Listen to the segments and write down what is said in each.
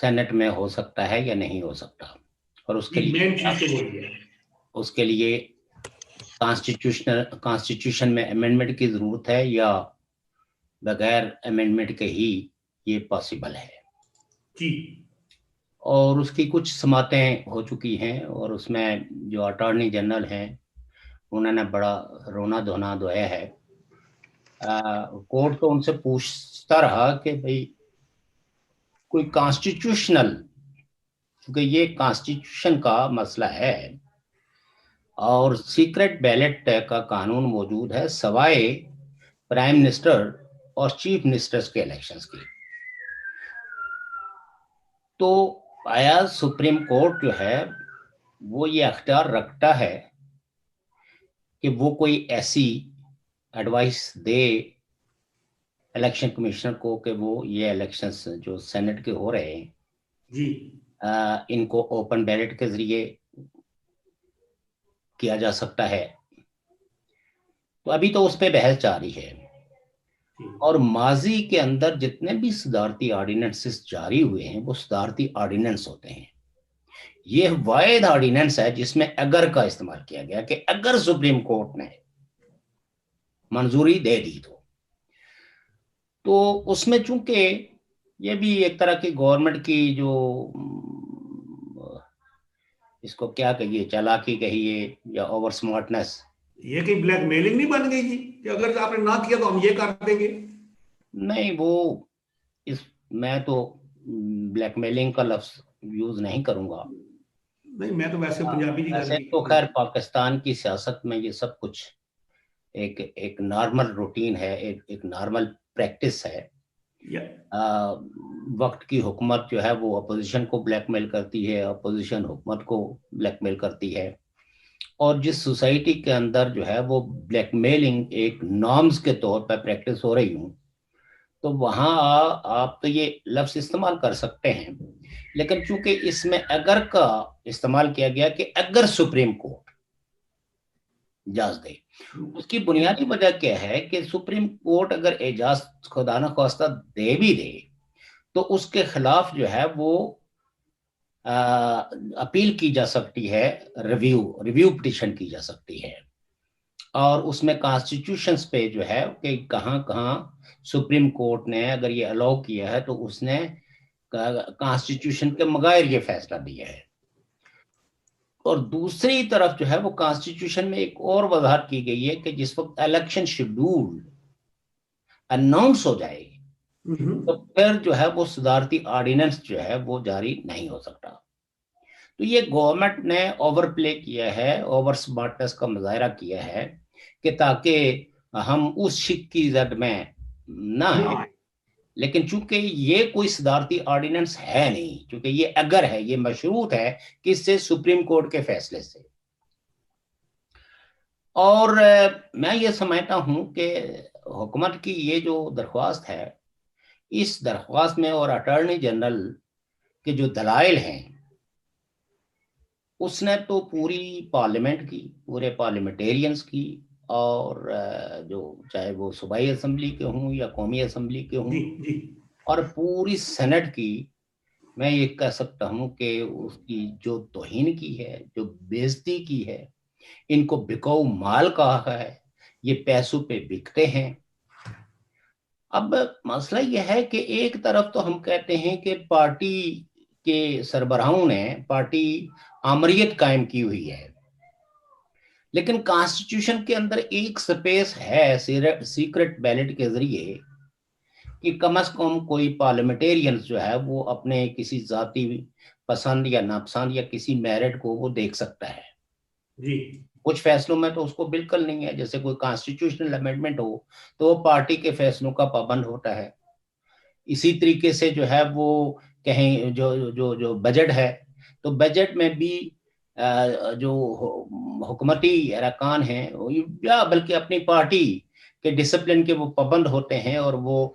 Saint میں ہو سکتا ہے یا نہیں ہو سکتا، اور اس کے لیے مین چیز تو وہی ہے، اس کے لیے کانسٹیٹیوشن میں امینڈمنٹ کی ضرورت ہے یا بغیر امینڈمنٹ کے ہی یہ پاسبل ہے. جی اور اس کی کچھ سماعتیں ہو چکی ہیں، اور اس میں جو اٹارنی جنرل ہیں انہوں نے بڑا رونا دھونا دھویا ہے. کورٹ تو ان سے پوچھتا رہا کہ بھئی کوئی کانسٹیٹیوشنل، کیونکہ یہ کانسٹیٹیوشن کا مسئلہ ہے اور سیکرٹ بیلٹ کا قانون موجود ہے سوائے پرائم منسٹر اور چیف منسٹرز کے الیکشنز کی. تو آیا سپریم کورٹ جو ہے وہ یہ اختیار رکھتا ہے کہ وہ کوئی ایسی ایڈوائس دے الیکشن کمیشنر کو کہ وہ یہ الیکشنز جو سینٹ کے ہو رہے ہیں جی ان کو اوپن بیلٹ کے ذریعے کیا جا سکتا ہے؟ تو ابھی تو اس پہ بحث جاری ہے. اور ماضی کے اندر جتنے بھی صدارتی آرڈیننسز جاری ہوئے ہیں وہ صدارتی آرڈیننس ہوتے ہیں. یہ واحد آرڈیننس ہے جس میں اگر کا استعمال کیا گیا کہ اگر سپریم کورٹ نے منظوری دے دی تو اس میں چونکہ یہ بھی ایک طرح کی گورنمنٹ کی جو اس کو کیا کہیے چالاکی کہیے یا اوور سمارٹنس، یہ کہ بلیک میلنگ نہیں بن گئی جی کہ اگر آپ نے نہ کیا تو ہم یہ کر دیں گے؟ نہیں، وہ میں تو بلیک میلنگ کا لفظ یوز نہیں کروں گا. نہیں میں تو ویسے پنجابی جی ویسے تو خیر پاکستان کی سیاست میں یہ سب کچھ ایک نارمل روٹین ہے، ایک نارمل پریکٹس ہے. وقت کی حکومت جو ہے وہ اپوزیشن کو بلیک میل کرتی ہے، اپوزیشن حکومت کو بلیک میل کرتی ہے، اور جس سوسائٹی کے اندر جو ہے وہ بلیک میلنگ ایک نارمز کے طور پر پریکٹس ہو رہی ہوں تو وہاں آپ تو یہ لفظ استعمال کر سکتے ہیں. لیکن چونکہ اس میں اگر کا استعمال کیا گیا کہ اگر سپریم کورٹ اجازت دے، اس کی بنیادی وجہ کیا ہے کہ سپریم کورٹ اگر اجازت خدا نخواستہ دے بھی دے تو اس کے خلاف جو ہے وہ اپیل کی جا سکتی ہے، ریویو پٹیشن کی جا سکتی ہے. اور اس میں کانسٹیٹیوشنز پہ جو ہے کہ کہاں کہاں سپریم کورٹ نے اگر یہ الاؤ کیا ہے تو اس نے کانسٹیٹیوشن کے بغیر یہ فیصلہ دیا ہے. اور دوسری طرف جو ہے وہ کانسٹیٹیوشن میں ایک اور وضاحت کی گئی ہے کہ جس وقت الیکشن شیڈول اناؤنس ہو جائے تو پھر جو ہے وہ صدارتی آرڈیننس جو ہے وہ جاری نہیں ہو سکتا. تو یہ گورنمنٹ نے اوور پلے کیا ہے، اوور سمارٹنس کا مظاہرہ کیا ہے کہ تاکہ ہم اس شک کی زد میں نہ ہیں. لیکن چونکہ یہ کوئی صدارتی آرڈیننس ہے نہیں، چونکہ یہ اگر ہے، یہ مشروط ہے کس سے؟ سپریم کورٹ کے فیصلے سے. اور میں یہ سمجھتا ہوں کہ حکومت کی یہ جو درخواست ہے، اس درخواست میں اور اٹارنی جنرل کے جو دلائل ہیں اس نے تو پوری پارلیمنٹ کی، پورے پارلیمنٹیرینز کی، اور جو چاہے وہ صوبائی اسمبلی کے ہوں یا قومی اسمبلی کے ہوں اور پوری سینٹ کی، میں یہ کہہ سکتا ہوں کہ اس کی جو توہین کی ہے، جو بےعزتی کی ہے، ان کو بکاؤ مال کہا ہے، یہ پیسوں پہ بکتے ہیں. اب مسئلہ یہ ہے کہ ایک طرف تو ہم کہتے ہیں کہ پارٹی کے سربراہوں نے پارٹی آمریت قائم کی ہوئی ہے، لیکن کانسٹیٹیوشن کے اندر ایک سپیس ہے سیکرٹ بیلٹ کے ذریعے کہ کم از کم کوئی پارلیمنٹیرینز جو ہے وہ اپنے کسی ذاتی پسند یا ناپسند یا کسی میرٹ کو وہ دیکھ سکتا ہے. جی کچھ فیصلوں میں تو اس کو بالکل نہیں ہے، جیسے کوئی کانسٹیٹیوشنل امینڈمنٹ ہو تو وہ پارٹی کے فیصلوں کا پابند ہوتا ہے. اسی طریقے سے جو ہے وہ کہیں جو بجٹ ہے تو بجٹ میں بھی جو حکومتی ارکان ہیں یا بلکہ اپنی پارٹی کے ڈسپلن کے وہ پابند ہوتے ہیں، اور وہ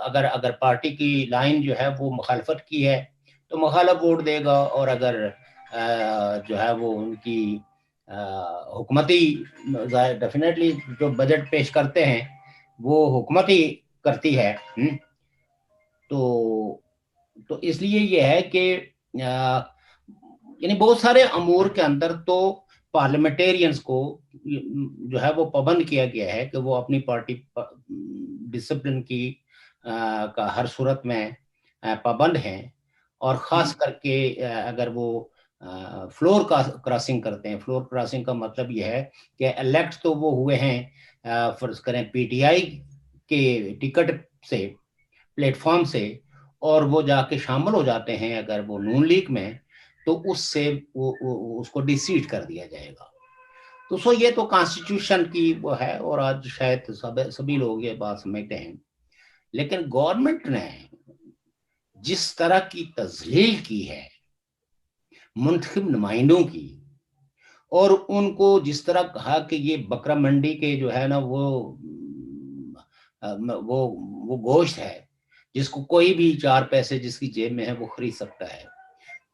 اگر پارٹی کی لائن جو ہے وہ مخالفت کی ہے تو مخالف ووٹ دے گا، اور اگر جو ہے وہ ان کی حکومتی ڈیفینیٹلی جو بجٹ پیش کرتے ہیں وہ حکومتی کرتی ہے تو تو اس لیے یہ ہے کہ یعنی بہت سارے امور کے اندر تو پارلیمنٹیرینز کو جو ہے وہ پابند کیا گیا ہے کہ وہ اپنی پارٹی ڈسپلن کی کا ہر صورت میں پابند ہیں، اور خاص کر کے اگر وہ فلور کراسنگ کرتے ہیں. فلور کراسنگ کا مطلب یہ ہے کہ الیکٹ تو وہ ہوئے ہیں فرض کریں پی ٹی آئی کے ٹکٹ سے، پلیٹ فارم سے، اور وہ جا کے شامل ہو جاتے ہیں اگر وہ نون لیگ میں، تو اس سے اس کو ڈیسیٹ کر دیا جائے گا. تو یہ تو کانسٹیٹیوشن کی وہ ہے، اور آج شاید سبھی لوگ یہ بات سمجھتے ہیں. لیکن گورنمنٹ نے جس طرح کی تذلیل کی ہے منتخب نمائندوں کی، اور ان کو جس طرح کہا کہ یہ بکرا منڈی کے جو ہے نا وہ گوشت ہے جس کو کوئی بھی 4 پیسے جس کی جیب میں ہے وہ خرید سکتا ہے.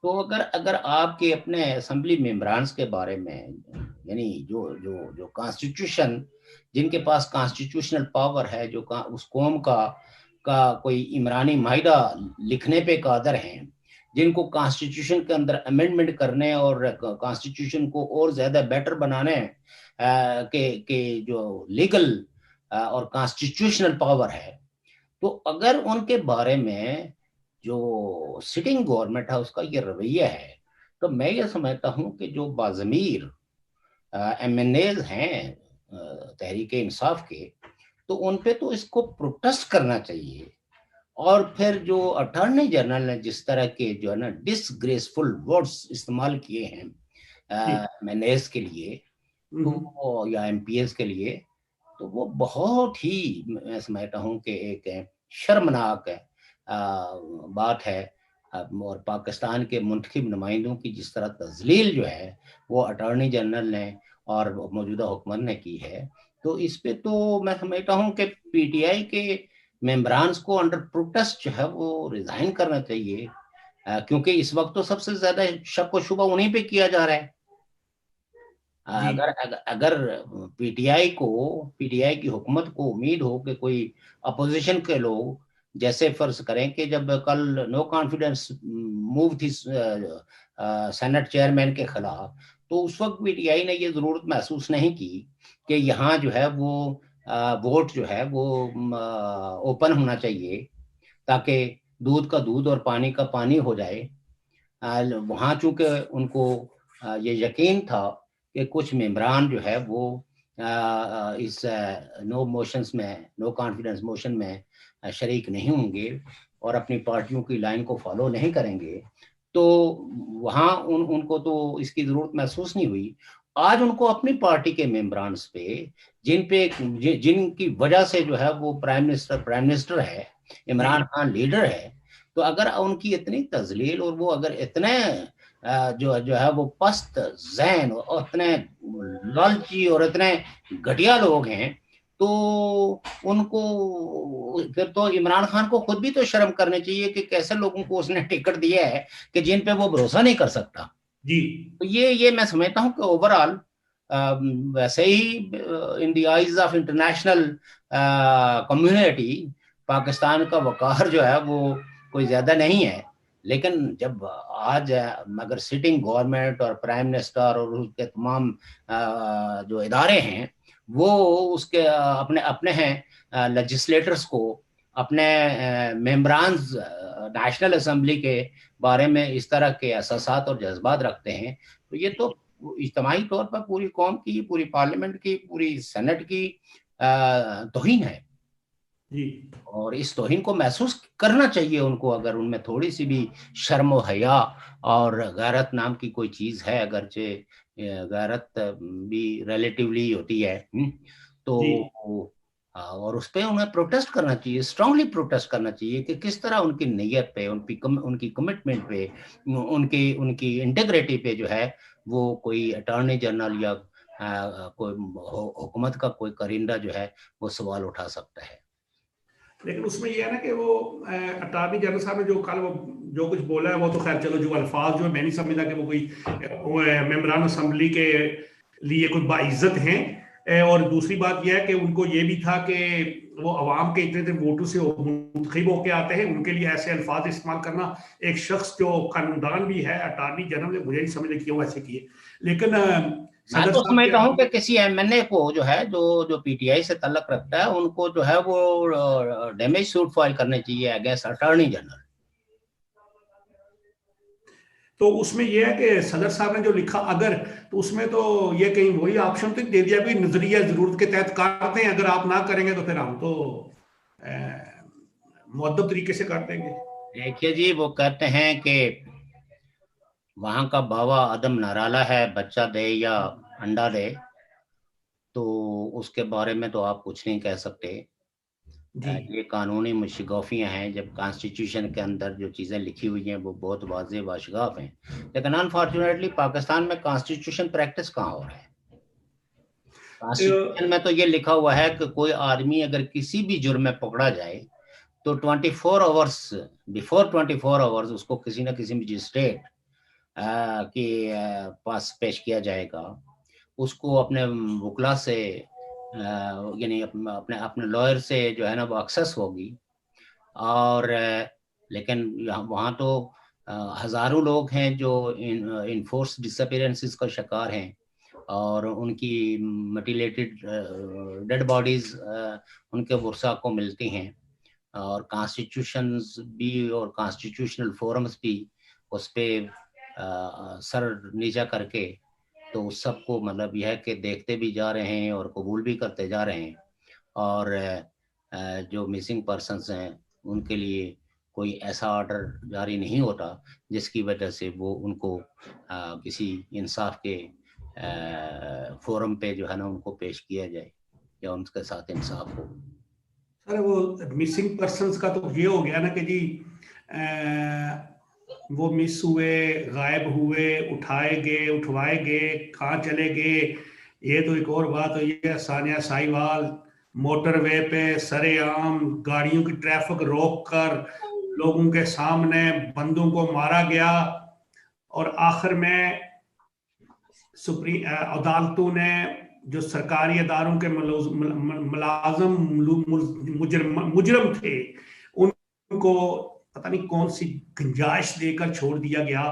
تو اگر آپ کے اپنے اسمبلی ممبرانز کے بارے میں، یعنی جو کانسٹیٹیوشن، جن کے پاس کانسٹیٹیوشنل پاور ہے، جو اس قوم کا کوئی عمرانی معاہدہ لکھنے پہ قادر ہیں، جن کو کانسٹیٹیوشن کے اندر امینڈمنٹ کرنے اور کانسٹیٹیوشن کو اور زیادہ بیٹر بنانے کے جو لیگل اور کانسٹیٹیوشنل پاور ہے، تو اگر ان کے بارے میں جو سٹنگ گورنمنٹ ہے اس کا یہ رویہ ہے، تو میں یہ سمجھتا ہوں کہ جو باضمیر ایم این ایز ہیں تحریک انصاف کے، تو ان پہ تو اس کو پروٹیسٹ کرنا چاہیے. اور پھر جو اٹارنی جنرل نے جس طرح کے جو ہے نا ڈس گریسفل ورڈز استعمال کیے ہیں ایم این ایز کے لیے تو یا ایم پی ایز کے لیے، تو وہ بہت ہی میں سمجھتا ہوں کہ ایک شرمناک بات ہے. اور پاکستان کے منتخب نمائندوں کی جس طرح تذلیل جو ہے وہ اٹارنی جنرل نے اور موجودہ حکومت نے کی ہے، تو اس پہ تو میں سمجھتا ہوں کہ پی ٹی آئی کے ممبرانز کو انڈر پروٹیسٹ جو ہے وہ ریزائن کرنا چاہیے، کیونکہ اس وقت تو سب سے زیادہ شک و شبہ انہیں پہ کیا جا رہا ہے. اگر پی ٹی آئی کی حکومت کو امید ہو کہ کوئی اپوزیشن کے لوگ، جیسے فرض کریں کہ جب کل نو کانفیڈنس موو تھی سینٹ چیئرمین کے خلاف، تو اس وقت پی ٹی آئی نے یہ ضرورت محسوس نہیں کی کہ یہاں جو ہے وہ ووٹ جو ہے وہ اوپن ہونا چاہیے تاکہ دودھ کا دودھ اور پانی کا پانی ہو جائے. وہاں چونکہ ان کو یہ یقین تھا کہ کچھ ممبران جو ہے وہ اس نو کانفیڈنس موشن میں شریک نہیں ہوں گے اور اپنی پارٹیوں کی لائن کو فالو نہیں کریں گے، تو وہاں ان کو تو اس کی ضرورت محسوس نہیں ہوئی. آج ان کو اپنی پارٹی کے ممبرانز پہ جن کی وجہ سے جو ہے وہ پرائم منسٹر ہے، عمران خان لیڈر ہے، تو اگر ان کی اتنی تذلیل اور وہ اگر اتنے جو ہے وہ پست ذہن اور اتنے لالچی اور اتنے گھٹیا لوگ ہیں، تو ان کو پھر تو عمران خان کو خود بھی تو شرم کرنے چاہیے کہ کیسے لوگوں کو اس نے ٹکٹ دیا ہے کہ جن پہ وہ بھروسہ نہیں کر سکتا. تو یہ میں سمجھتا ہوں کہ اوور آل ویسے ہی in the eyes of international community Pakistan کا وقار جو ہے وہ کوئی زیادہ نہیں ہے، لیکن جب آج اگر سٹنگ گورنمنٹ اور پرائم منسٹر اور اس کے تمام جو ادارے ہیں وہ اس کے اپنے ہیں لیجسلیٹرز کو، اپنے ممبرانز نیشنل اسمبلی کے بارے میں اس طرح کے احساسات اور جذبات رکھتے ہیں، تو یہ تو اجتماعی طور پر پوری قوم کی، پوری پارلیمنٹ کی، پوری سینٹ کی توہین ہے. اور اس توہین کو محسوس کرنا چاہیے ان کو، اگر ان میں تھوڑی سی بھی شرم و حیا اور غیرت نام کی کوئی چیز ہے، اگرچہ غیرت بھی ریلیٹیولی ہوتی ہے، تو اور اس پہ انہیں پروٹیسٹ کرنا چاہیے، اسٹرانگلی پروٹیسٹ کرنا چاہیے کہ کس طرح ان کی نیت پہ، ان کی کمٹمنٹ پہ، ان کی انٹیگریٹی پہ جو ہے وہ کوئی اٹارنی جنرل یا کوئی حکومت کا کوئی کرندہ جو ہے وہ سوال اٹھا سکتا ہے. لیکن اس میں یہ ہے نا کہ وہ اٹارنی جنرل صاحب نے جو کل وہ جو کچھ بولا ہے وہ تو خیر چلو، جو الفاظ جو ہے میں نہیں سمجھتا کہ وہ کوئی ممبران اسمبلی کے لیے کوئی باعزت ہیں. اور دوسری بات یہ ہے کہ ان کو یہ بھی تھا کہ وہ عوام کے اتنے ووٹوں سے منتخب ہو کے آتے ہیں, ان کے لیے ایسے الفاظ استعمال کرنا, ایک شخص جو قانوندان بھی ہے, اٹارنی جنرل, مجھے نہیں سمجھ کیوں ایسے کیے. لیکن میں تو سمجھتا ہوں کہ کسی ایم این اے کو جو ہے جو پی ٹی آئی سے تعلق رکھتا ہے, ان کو جو ہے وہ ڈیمیج سوٹ فائل کرنے چاہیے اگینسٹ اٹارنی جنرل. تو اس میں یہ ہے کہ صدر صاحب نے جو لکھا اگر, تو اس میں تو یہ کہیں وہی آپشن تو دے دیا بھی نظریہ ضرورت کے تحت کرتے ہیں, اگر آپ نہ کریں گے تو پھر ہم تو مؤدب طریقے سے کر دیں گے. دیکھیے جی, وہ کہتے ہیں کہ وہاں کا باوا عدم نرالا ہے, بچہ دے یا انڈا دے, تو اس کے بارے میں تو آپ کچھ نہیں کہہ سکتے. یہ قانونی مشگافیاں ہیں, جب کانسٹیٹیوشن کے اندر جو چیزیں لکھی ہوئی ہیں وہ بہت واضح واشگاف ہیں, لیکن انفارچونیٹلی پاکستان میں کانسٹیٹیوشن پریکٹس کہاں ہو رہا ہے. کانسٹیٹیوشن میں تو یہ لکھا ہوا ہے کہ کوئی آدمی اگر کسی بھی جرم میں پکڑا جائے تو 24 آورس بیفور 24 آورس اس کو کسی نہ کسی مجسٹریٹ کے پاس پیش کیا جائے گا. اس کو اپنے وکلا سے یعنی اپنے لائر سے جو ہے نا وہ ایکسس ہوگی. اور لیکن وہاں تو ہزاروں لوگ ہیں جو انفورس ڈس اپیرنسز کا شکار ہیں, اور ان کی مٹیلیٹڈ ڈیڈ باڈیز ان کے ورثاء کو ملتی ہیں, اور کانسٹیٹیوشنز بھی اور کانسٹیٹیوشنل فورمز بھی اس پہ سر نیچا کر کے تو اس سب کو مطلب یہ ہے کہ دیکھتے بھی جا رہے ہیں اور قبول بھی کرتے جا رہے ہیں. اور جو مسنگ پرسنز ہیں ان کے لیے کوئی ایسا آرڈر جاری نہیں ہوتا جس کی وجہ سے وہ ان کو کسی انصاف کے فورم پہ جو ہے نا ان کو پیش کیا جائے یا ان کے ساتھ انصاف ہو. سر وہ مسنگ پرسنز کا تو یہ ہو گیا نا کہ جی وہ مس ہوئے, غائب ہوئے, اٹھائے گئے, اٹھوائے گئے, کہاں چلے گئے. یہ تو ایک اور بات ہوئی ہے. ثانیہ ساہیوال موٹر وے پہ سرے عام گاڑیوں کی ٹریفک روک کر لوگوں کے سامنے بندوں کو مارا گیا, اور آخر میں عدالتوں نے جو سرکاری اداروں کے ملازم مجرم تھے ان کو پتہ نہیں کون سی گنجائش دے کر چھوڑ دیا گیا.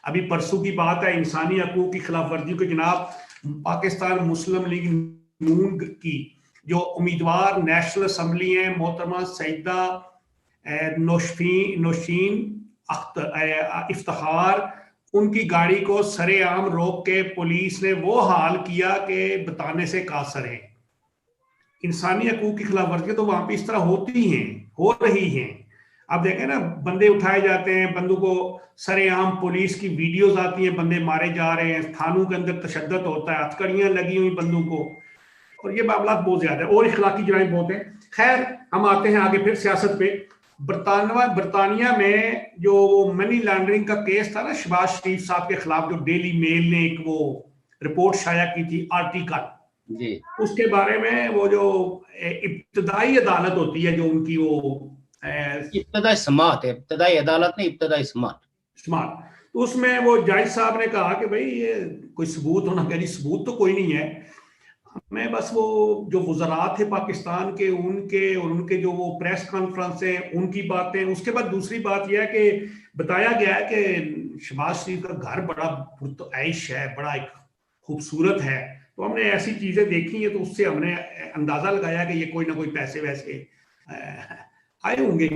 ابھی پرسوں کی بات ہے, انسانی حقوق کی خلاف ورزی کو جناب پاکستان مسلم لیگ نون کی جو امیدوار نیشنل اسمبلی ہیں محترمہ سیدہ نوشین افتخار, ان کی گاڑی کو سرے عام روک کے پولیس نے وہ حال کیا کہ بتانے سے قاصر ہے. انسانی حقوق کی خلاف ورزی تو وہاں پہ اس طرح ہوتی ہیں, ہو رہی ہیں. اب دیکھیں نا, بندے اٹھائے جاتے ہیں, بندوں کو سرے عام پولیس کی ویڈیوز آتی ہیں, بندے مارے جا رہے ہیں, تھانوں کے اندر تشدد ہوتا ہے, ہتھکڑیاں لگی ہوئی بندوں کو, اور یہ معاملات بہت زیادہ ہیں اور اخلاقی جرائم بہت ہیں. خیر ہم آتے ہیں آگے پھر سیاست پہ. برطانیہ میں جو منی لانڈرنگ کا کیس تھا نا شہباز شریف صاحب کے خلاف, جو ڈیلی میل نے ایک وہ رپورٹ شائع کی تھی آرٹیکل, جی اس کے بارے میں وہ جو ابتدائی عدالت ہوتی ہے جو ان کی وہ ابتدائی سماعت ہے, ابتدائی عدالت نہیں ابتدائی سماعت, تو اس میں وہ جج صاحب نے کہا کہ بھئی یہ کوئی ثبوت ہونا چاہیے. ثبوت تو کوئی نہیں ہے, میں بس وہ جو وزراء تھے پاکستان کے ان کے اور ان کے جو وہ پریس کانفرنس ہیں ان کی باتیں. اس کے بعد دوسری بات یہ ہے کہ بتایا گیا ہے کہ شہباز شریف کا گھر بڑا پرتعیش ہے, بڑا ایک خوبصورت ہے. تو ہم نے ایسی چیزیں دیکھی ہیں تو اس سے ہم نے اندازہ لگایا کہ یہ کوئی نہ کوئی پیسے ویسے آئے ہوں گے.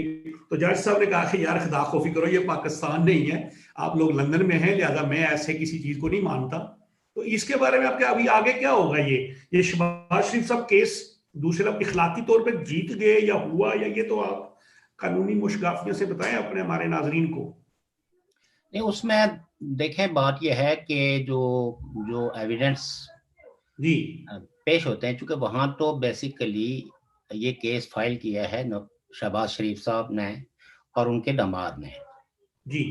تو جج صاحب نے کہا کہ یار خدا خوفی کرو, یہ پاکستان نہیں ہے, آپ لوگ لندن میں ہیں, لہذا میں ایسے کسی چیز کو نہیں مانتا. تو اس کے بارے میں آپ کیا ابھی آگے کیا ہوگا؟ یہ شہباز شریف صاحب کیس دوسرے اخلاقی طور پہ جیت گئے یا ہوا, یا یہ تو آپ قانونی مشگافیوں سے بتائیں اپنے ہمارے ناظرین کو. نہیں, اس میں دیکھیں بات یہ ہے کہ جو ایویڈنس جی پیش ہوتے ہیں, چونکہ وہاں تو بیسیکلی یہ کیس فائل کیا ہے شہباز شریف صاحب نے اور ان کے داماد نے, جی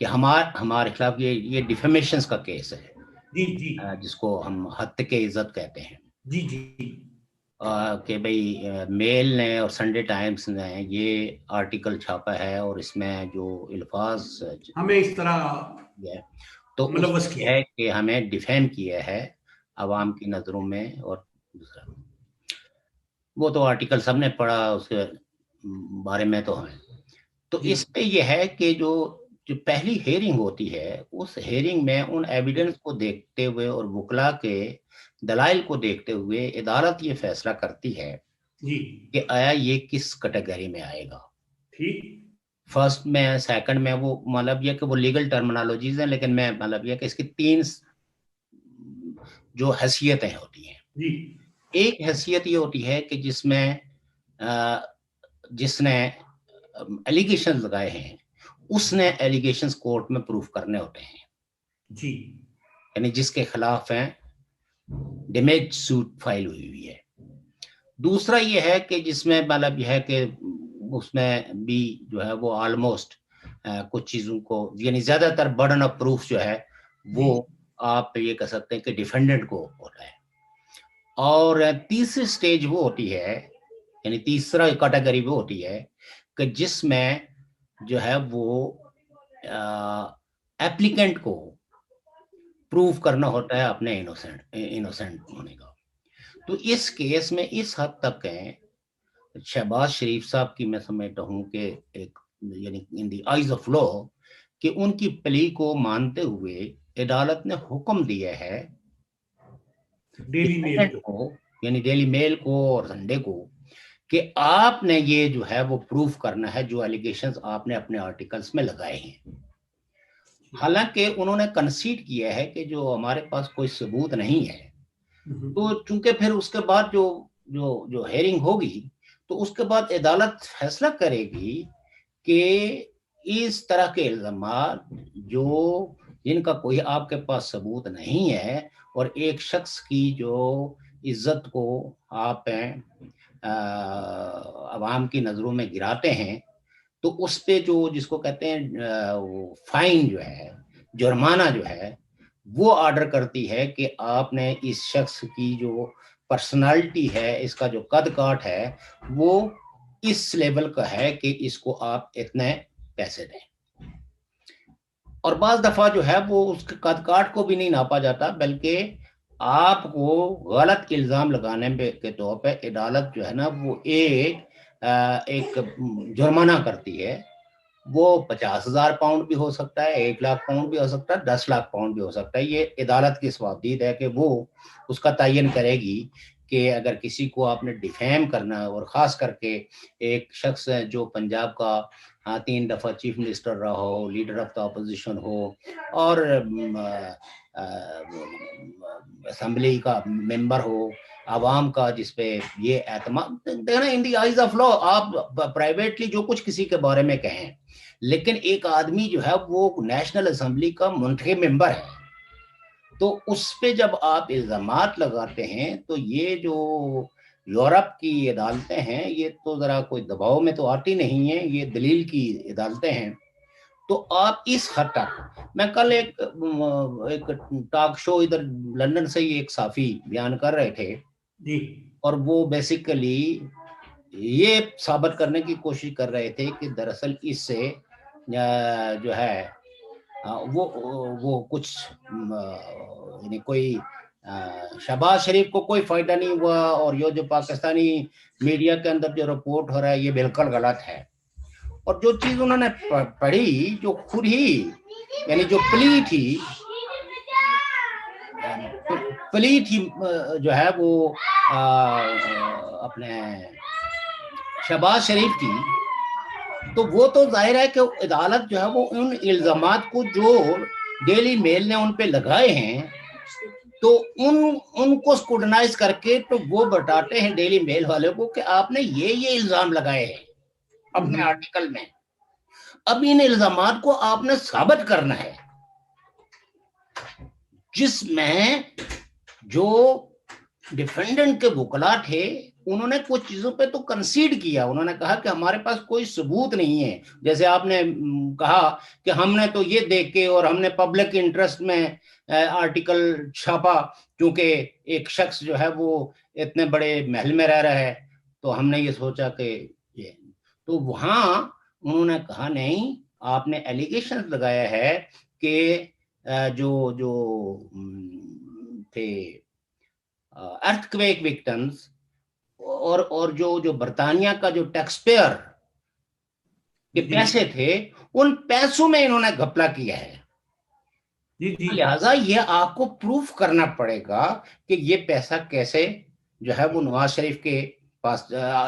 کہ ہمارے خلاف یہ ڈیفیمیشنز کا کیس ہے, جی جی جس کو ہم ہتک عزت کہتے ہیں. جی جی کہ بھئی میل نے اور سنڈے ٹائمز نے یہ آرٹیکل چھاپا ہے اور اس میں جو الفاظ ہمیں اس طرح تو ملوث کیا ہے کہ ہمیں ڈیفیم کیا ہے عوام کی نظروں میں. اور دوسرا وہ تو آرٹیکل سب نے پڑھا اس کے بارے میں تو ہمیں تو اس پہ یہ ہے کہ جو پہلی ہیئرنگ ہوتی ہے اس ہیئرنگ میں ان ایویڈنس کو دیکھتے ہوئے اور وکلا کے دلائل کو دیکھتے ہوئے عدالت یہ فیصلہ کرتی ہے کہ آیا یہ کس کیٹیگری میں آئے گا. فرسٹ میں سیکنڈ میں وہ مطلب یہ کہ وہ لیگل ٹرمنالوجیز ہیں لیکن میں مطلب یہ کہ اس کی 3 جو حیثیتیں ہوتی ہیں. ایک حیثیت یہ ہوتی ہے کہ جس نے ایلیگیشن لگائے ہیں اس نے ایلیگیشنز کورٹ میں پروف کرنے ہوتے ہیں یعنی جس کے خلاف ہیں ڈیمیج سوٹ فائل ہوئی ہے. دوسرا یہ ہے کہ جس میں مطلب یہ ہے کہ اس میں بھی جو ہے وہ آلموسٹ کچھ چیزوں کو یعنی زیادہ تر برڈن آف پروف جو ہے وہ آپ یہ کہہ سکتے ہیں کہ ڈیفینڈنٹ کو ہوتا ہے. اور تیسری سٹیج وہ ہوتی ہے یعنی تیسرا کیٹیگری وہ ہوتی ہے کہ جس میں جو ہے وہ ایپلیکنٹ کو پروف کرنا ہوتا ہے اپنے انوسینٹ ہونے کا. تو اس کیس میں اس حد تک ہیں شہباز شریف صاحب کی میں سمجھتا ہوں کہ ایک یعنی ان دی آئیز آف لا کہ ان کی پلی کو مانتے ہوئے عدالت نے حکم دیا ہے یعنی ڈیلی میل کو اور سنڈے کو کہ آپ نے یہ جو ہے وہ پروف کرنا ہے جو ایلیگیشنز آپ نے اپنے آرٹیکلز میں لگائے ہیں. حالانکہ انہوں نے کنسیڈ کیا ہے کہ جو ہمارے پاس کوئی ثبوت نہیں ہے تو چونکہ پھر اس کے بعد جو ہیئرنگ ہوگی تو اس کے بعد عدالت فیصلہ کرے گی کہ اس طرح کے الزامات جو جن کا کوئی آپ کے پاس ثبوت نہیں ہے اور ایک شخص کی جو عزت کو آپ عوام کی نظروں میں گراتے ہیں تو اس پہ جو جس کو کہتے ہیں فائن جو ہے جرمانہ جو ہے وہ آرڈر کرتی ہے کہ آپ نے اس شخص کی جو پرسنالٹی ہے اس کا جو قد کاٹ ہے وہ اس لیول کا ہے کہ اس کو آپ اتنے پیسے دیں. اور بعض دفعہ جو ہے وہ اس کے قد کاٹ کو بھی نہیں ناپا جاتا بلکہ آپ کو غلط الزام لگانے کے طور پہ عدالت جو ہے نا وہ ایک جرمانہ کرتی ہے. وہ 50,000 پاؤنڈ بھی ہو سکتا ہے 1 لاکھ پاؤنڈ بھی ہو سکتا ہے 10 لاکھ پاؤنڈ بھی ہو سکتا ہے. یہ عدالت کی صوابدید ہے کہ وہ اس کا تعین کرے گی کہ اگر کسی کو آپ نے ڈیفیم کرنا ہے اور خاص کر کے ایک شخص ہے جو پنجاب کا 3 دفعہ چیف منسٹر رہا ہو لیڈر آف دا اپوزیشن ہو اور اسمبلی کا ممبر ہو عوام کا جس پہ یہ اعتماد دینا ان دی آئیز آف لا آپ پرائیویٹلی جو کچھ کسی کے بارے میں کہیں لیکن ایک آدمی جو ہے وہ نیشنل اسمبلی کا منتخب ممبر ہے تو اس پہ جب آپ الزامات لگاتے ہیں تو یہ جو یورپ کی عدالتیں ہیں یہ تو ذرا کوئی دباؤ میں تو آتی نہیں ہیں یہ دلیل کی عدالتیں ہیں. تو آپ اس حد تک میں کل ایک ٹاک شو ادھر لندن سے ہی ایک صحافی بیان کر رہے تھے اور وہ بیسیکلی یہ ثابت کرنے کی کوشش کر رہے تھے کہ دراصل اس سے جو ہے وہ کچھ یعنی کوئی شہباز شریف کو کوئی فائدہ نہیں ہوا اور یہ جو پاکستانی میڈیا کے اندر جو رپورٹ ہو رہا ہے یہ بالکل غلط ہے. اور جو چیز انہوں نے پڑھی جو خود ہی یعنی جو پلی تھی جو ہے وہ اپنے شہباز شریف کی تو وہ تو ظاہر ہے کہ عدالت جو ہے وہ ان الزامات کو جو ڈیلی میل نے ان پہ لگائے ہیں تو ان کو اسکروٹنائز کر کے تو وہ بتاتے ہیں ڈیلی میل والے کو کہ آپ نے یہ الزام لگائے ہیں اپنے آرٹیکل میں اب ان الزامات کو آپ نے ثابت کرنا ہے جس میں جو ڈیفینڈنٹ کے وکلا تھے انہوں نے کچھ چیزوں پہ تو کنسیڈ کیا انہوں نے کہا کہ ہمارے پاس کوئی ثبوت نہیں ہے جیسے آپ نے کہا کہ ہم نے تو یہ دیکھ کے اور ہم نے پبلک انٹرسٹ میں آرٹیکل چھاپا کیونکہ ایک شخص جو ہے وہ اتنے بڑے محل میں رہ رہا ہے تو ہم نے یہ سوچا کہ یہ تو وہاں انہوں نے کہا نہیں آپ نے ایلیگیشن لگایا ہے کہ جو تھے ارتھ کویک وکٹمز اور جو برطانیہ کا جو ٹیکس پیئر کے پیسے تھے ان پیسوں میں انہوں نے گھپلا کیا ہے. لہذا یہ آپ کو پروف کرنا پڑے گا کہ یہ پیسہ کیسے جو ہے وہ نواز شریف کے پاس,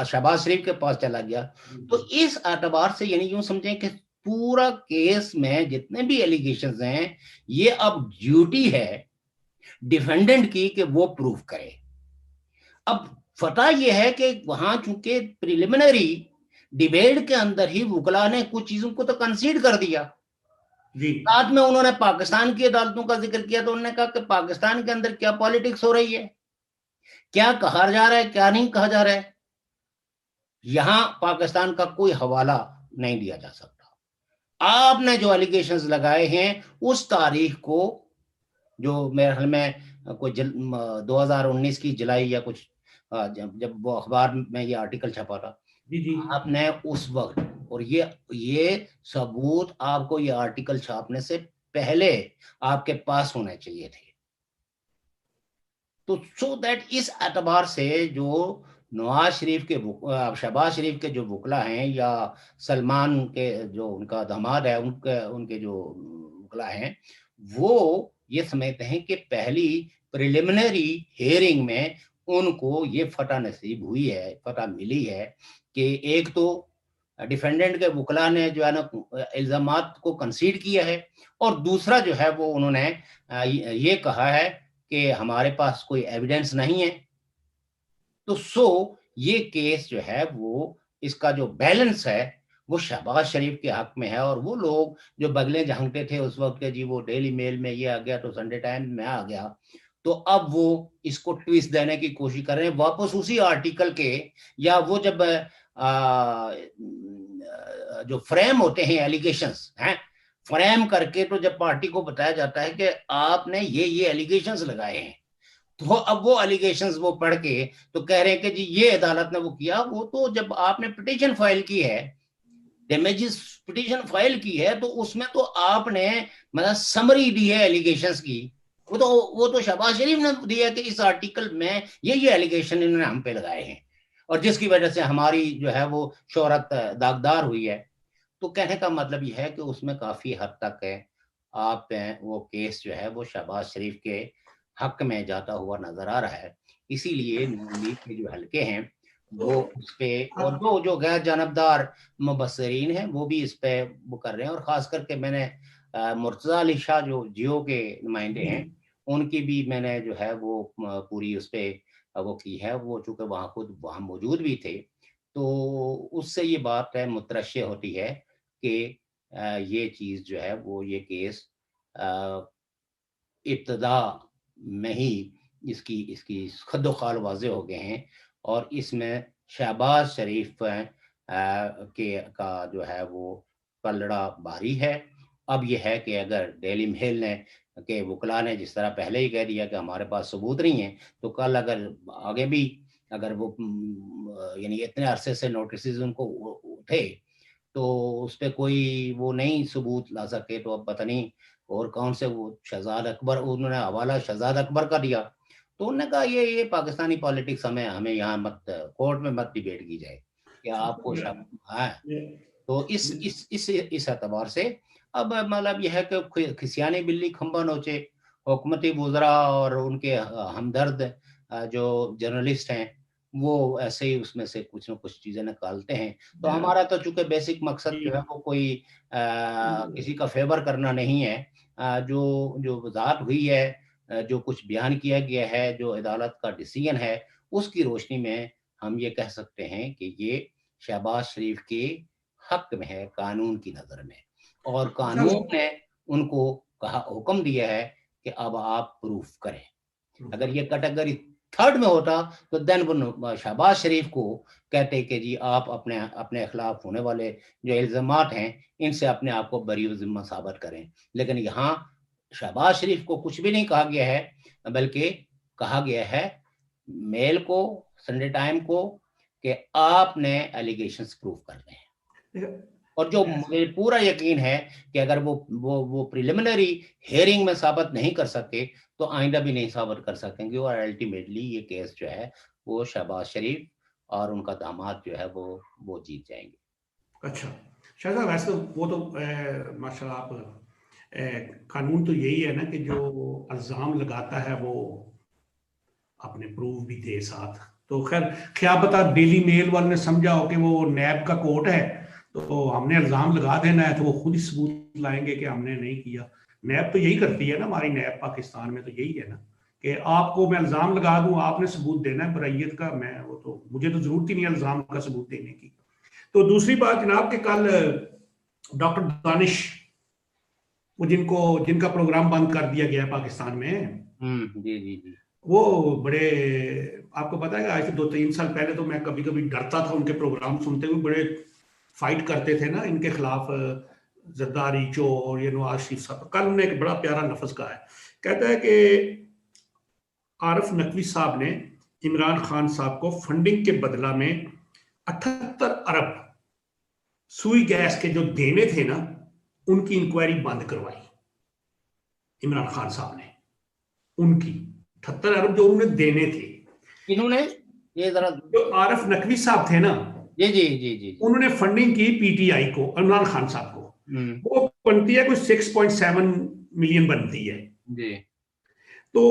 شہباز شریف کے پاس چلا گیا. تو اس اعتبار سے یعنی یوں سمجھیں کہ پورا کیس میں جتنے بھی ایلیگیشنز ہیں یہ اب ڈیوٹی ہے ڈیفینڈنٹ کی کہ وہ پروف کرے. اب فتح یہ ہے کہ وہاں چونکہ پریلیمنری ڈیبیٹ کے اندر ہی وکلا نے کچھ چیزوں کو تو کنسیڈ کر دیا. ساتھ میں انہوں نے پاکستان کی عدالتوں کا ذکر کیا تو انہوں نے کہا کہ پاکستان کے اندر کیا پالیٹکس ہو رہی ہے, کیا کہا جا رہا ہے, کیا نہیں کہا جا رہا ہے. یہاں پاکستان کا کوئی حوالہ نہیں دیا جا سکتا. آپ نے جو ایلیگیشنز لگائے ہیں اس تاریخ کو, جو میرے خیال میں کوئی 2019 کی جولائی یا کچھ, جب وہ اخبار میں یہ آرٹیکل چھپا تھا, آپ نے اس وقت, اور یہ ثبوت آپ کو یہ آرٹیکل چھاپنے سے پہلے آپ کے پاس ہونے چاہیے تھے. تو سو دیٹ اس اعتبار سے جو نواز شریف کے, شہباز شریف کے جو وکلا ہیں یا سلمان کے جو ان کا داماد ہے ان کے جو وکلا ہیں وہ یہ سمجھتے ہیں کہ پہلی پریلیمنری ہیئرنگ میں ان کو یہ فتح نصیب ہوئی ہے, فتح ملی ہے کہ ایک تو ڈیفینڈنٹ کے وکلا نے جو ہے نا الزامات کو کنسیڈ کیا ہے, اور دوسرا جو ہے وہ انہوں نے یہ کہا ہے کہ ہمارے پاس کوئی ایویڈنس نہیں ہے. تو یہ کیس جو ہے وہ اس کا جو بیلنس ہے وہ شہباز شریف کے حق میں ہے. اور وہ لوگ جو بگلے جھانکتے تھے اس وقت کہ جی وہ ڈیلی میل میں یہ آ گیا تو سنڈے ٹائم میں آ گیا, تو اب وہ اس کو ٹویسٹ دینے کی کوشش کر رہے ہیں واپس اسی آرٹیکل کے, یا وہ جب جو فریم ہوتے ہیں ایلیگیشنز ہیں فریم کر کے, تو جب پارٹی کو بتایا جاتا ہے کہ آپ نے یہ ایلیگیشنز لگائے ہیں, تو اب وہ ایلیگیشنز وہ پڑھ کے تو کہہ رہے ہیں کہ جی یہ عدالت نے وہ کیا. وہ تو جب آپ نے پٹیشن فائل کی ہے, ڈیمیجز پٹیشن فائل کی ہے, تو اس میں تو آپ نے مطلب سمری دی ہے ایلیگیشنز کی, وہ تو شہباز شریف نے دیا کہ اس آرٹیکل میں یہ ایلیگیشن انہوں نے ہم پہ لگائے ہیں اور جس کی وجہ سے ہماری جو ہے وہ شہرت داغدار ہوئی ہے. تو کہنے کا مطلب یہ ہے کہ اس میں کافی حد تک ہے آپ وہ کیس جو ہے وہ شہباز شریف کے حق میں جاتا ہوا نظر آ رہا ہے. اسی لیے نون لیگ کے جو حلقے ہیں وہ اس پہ, اور جو غیر جانبدار مبصرین ہیں وہ بھی اس پہ وہ کر رہے ہیں. اور خاص کر کے میں نے مرتضی علی شاہ جو جیو کے نمائندے ہیں ان کی بھی میں نے جو ہے وہ پوری اس پہ وہ کی ہے. وہ چونکہ وہاں خود وہاں موجود بھی تھے, تو اس سے یہ بات ہے مترشح ہوتی ہے کہ یہ چیز جو ہے وہ یہ کیس ابتدا میں ہی اس کی خد و خال واضح ہو گئے ہیں, اور اس میں شہباز شریف کا جو ہے وہ پلڑا بھاری ہے. اب یہ ہے کہ اگر ڈیلی میل نے کہ وکلا نے جس طرح پہلے ہی کہہ دیا کہ ہمارے پاس ثبوت نہیں ہے, تو کل اگر آگے بھی اگر وہ یعنی اتنے عرصے سے نوٹسز ان کو تھے تو اس پہ کوئی وہ نہیں ثبوت لا سکے, تو اب پتہ نہیں اور کون سے وہ شہزاد اکبر, انہوں نے حوالہ شہزاد اکبر کا دیا, تو انہوں نے کہا یہ پاکستانی پالیٹکس ہمیں یہاں مت کورٹ میں مت ڈیبیٹ کی جائے کہ آپ کو تو اس اعتبار سے اب مطلب یہ ہے کہ کھسیانی بلی کھمبا نوچے. حکومتی وزراء اور ان کے ہمدرد جو جرنلسٹ ہیں وہ ایسے ہی اس میں سے کچھ نہ کچھ چیزیں نکالتے ہیں. تو ہمارا تو چونکہ بیسک مقصد جو ہے وہ کوئی کسی کا فیور کرنا نہیں ہے. جو وضاحت ہوئی ہے, جو کچھ بیان کیا گیا ہے, جو عدالت کا ڈیسیژن ہے, اس کی روشنی میں ہم یہ کہہ سکتے ہیں کہ یہ شہباز شریف کے حق میں ہے قانون کی نظر میں, اور قانون نے ان کو حکم دیا ہے کہ اب آپ پروف کریں. اگر یہ کیٹیگری تھرڈ میں ہوتا تو دین وہ شہباز شریف کو کہتے کہ جی آپ اپنے خلاف ہونے والے جو الزامات ہیں ان سے اپنے آپ کو بری و ذمہ ثابت کریں. لیکن یہاں شہباز شریف کو کچھ بھی نہیں کہا گیا ہے, بلکہ کہا گیا ہے میل کو, سنڈے ٹائم کو, کہ آپ نے ایلیگیشنز پروف کرنے ہیں. اور جو مجھے پورا یقین ہے کہ اگر وہ پریلیمنری ہیئرنگ میں ثابت نہیں کر سکے تو آئندہ بھی نہیں ثابت کر سکیں گے, اور الٹیمیٹلی یہ کیس جو ہے وہ شہباز شریف اور ان کا داماد جو ہے وہ جیت جائیں گے. اچھا شاہ صاحب، ویسے وہ تو ماشاء اللہ آپ قانون تو یہی ہے نا کہ جو الزام لگاتا ہے وہ اپنے پروف بھی دے ساتھ. تو خیر کیا پتا ڈیلی میل والے نے سمجھا ہو کہ وہ نیب کا کوٹ ہے تو ہم نے الزام لگا دینا ہے تو وہ خود ہی ثبوت لائیں گے کہ ہم نے نہیں کیا. نیب تو یہی کرتی ہے نا، ہماری نیب پاکستان میں تو یہی ہے نا کہ آپ کو میں الزام لگا دوں، آپ نے ثبوت دینا ہے برائیت کا. میں وہ تو مجھے تو ضرورت ہی نہیں الزام کا ثبوت دینے کی. تو دوسری بات جناب کہ کل ڈاکٹر دانش، وہ جن کا پروگرام بند کر دیا گیا پاکستان میں، جی جی جی، وہ بڑے، آپ کو پتا ہے آج سے 2-3 سال پہلے تو میں کبھی کبھی ڈرتا تھا ان کے پروگرام سنتے ہوئے. بڑے فائٹ کرتے تھے نا ان کے خلاف، زرداری چو اور یہ نواز شریف صاحب. کل انہوں نے ایک بڑا پیارا لفظ کہا ہے، کہتا ہے کہ عارف نقوی صاحب نے عمران خان صاحب کو فنڈنگ کے بدلہ میں 78 ارب سوئی گیس کے جو دینے تھے نا ان کی انکوائری بند کروائی عمران خان صاحب نے. ان کی 78 ارب جو انہوں نے دینے تھے، انہوں نے یہ ذرا جو عارف نقوی صاحب تھے نا، جی جی جی جی انہوں نے فنڈنگ کی پی ٹی آئی کو، عمران خان صاحب کو. وہ بنتی ہے کوئی 6.7 ملین بنتی ہے جی. تو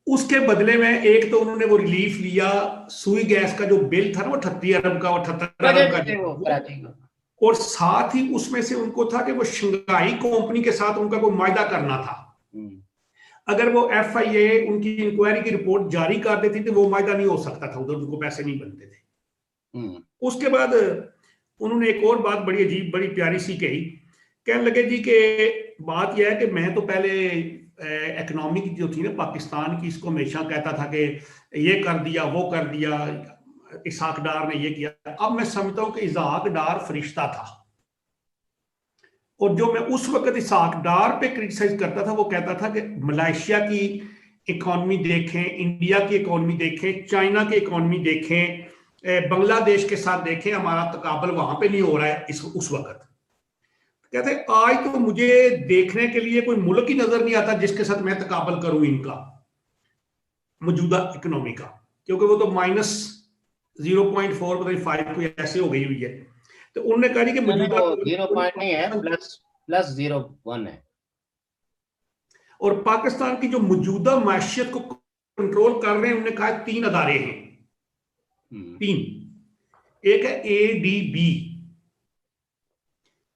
اس کے بدلے میں ایک تو انہوں نے وہ ریلیف لیا، سوئی گیس کا جو بل تھا نا وہ 38 ارب کا اور 78 ارب کا، اور ساتھ ہی اس میں سے ان کو تھا کہ وہ شنگھائی کمپنی کے ساتھ ان کا کوئی معاہدہ کرنا تھا. اگر وہ ایف آئی اے ان کی انکوائری کی رپورٹ جاری کر دیتی تو وہ معاہدہ نہیں ہو سکتا تھا، ادھر ان کو پیسے نہیں بنتے تھے. اس کے بعد انہوں نے ایک اور بات بڑی عجیب بڑی پیاری سی کہی، کہنے لگے جی کہ بات یہ ہے کہ میں تو پہلے اکنامک جو تھی نا پاکستان کی، اس کو ہمیشہ کہتا تھا کہ یہ کر دیا وہ کر دیا، اسحاق ڈار نے یہ کیا. اب میں سمجھتا ہوں کہ اسحاق ڈار فرشتہ تھا، اور جو میں اس وقت اسحاق ڈار پہ کرٹیسائز کرتا تھا وہ کہتا تھا کہ ملائیشیا کی اکانومی دیکھیں، انڈیا کی اکانومی دیکھیں، چائنا کی اکانومی دیکھیں، بنگلہ دیش کے ساتھ دیکھیں، ہمارا تقابل وہاں پہ نہیں ہو رہا ہے اس وقت. کہتے ہیں آج تو مجھے دیکھنے کے لیے کوئی ملک ہی نظر نہیں آتا جس کے ساتھ میں تقابل کروں ان کا موجودہ اکنومی کا، کیونکہ وہ تو -0.4 پتہ 5 کوئی ایسے ہو گئی ہوئی ہے. تو انہوں نے کہا کہ موجودہ 0 نہیں ہے، +0.1 ہے. اور پاکستان کی جو موجودہ معیشت کو کنٹرول کر رہے ہیں، انہوں نے کہا 3 ادارے ہیں، 3. ایک ہے ADB،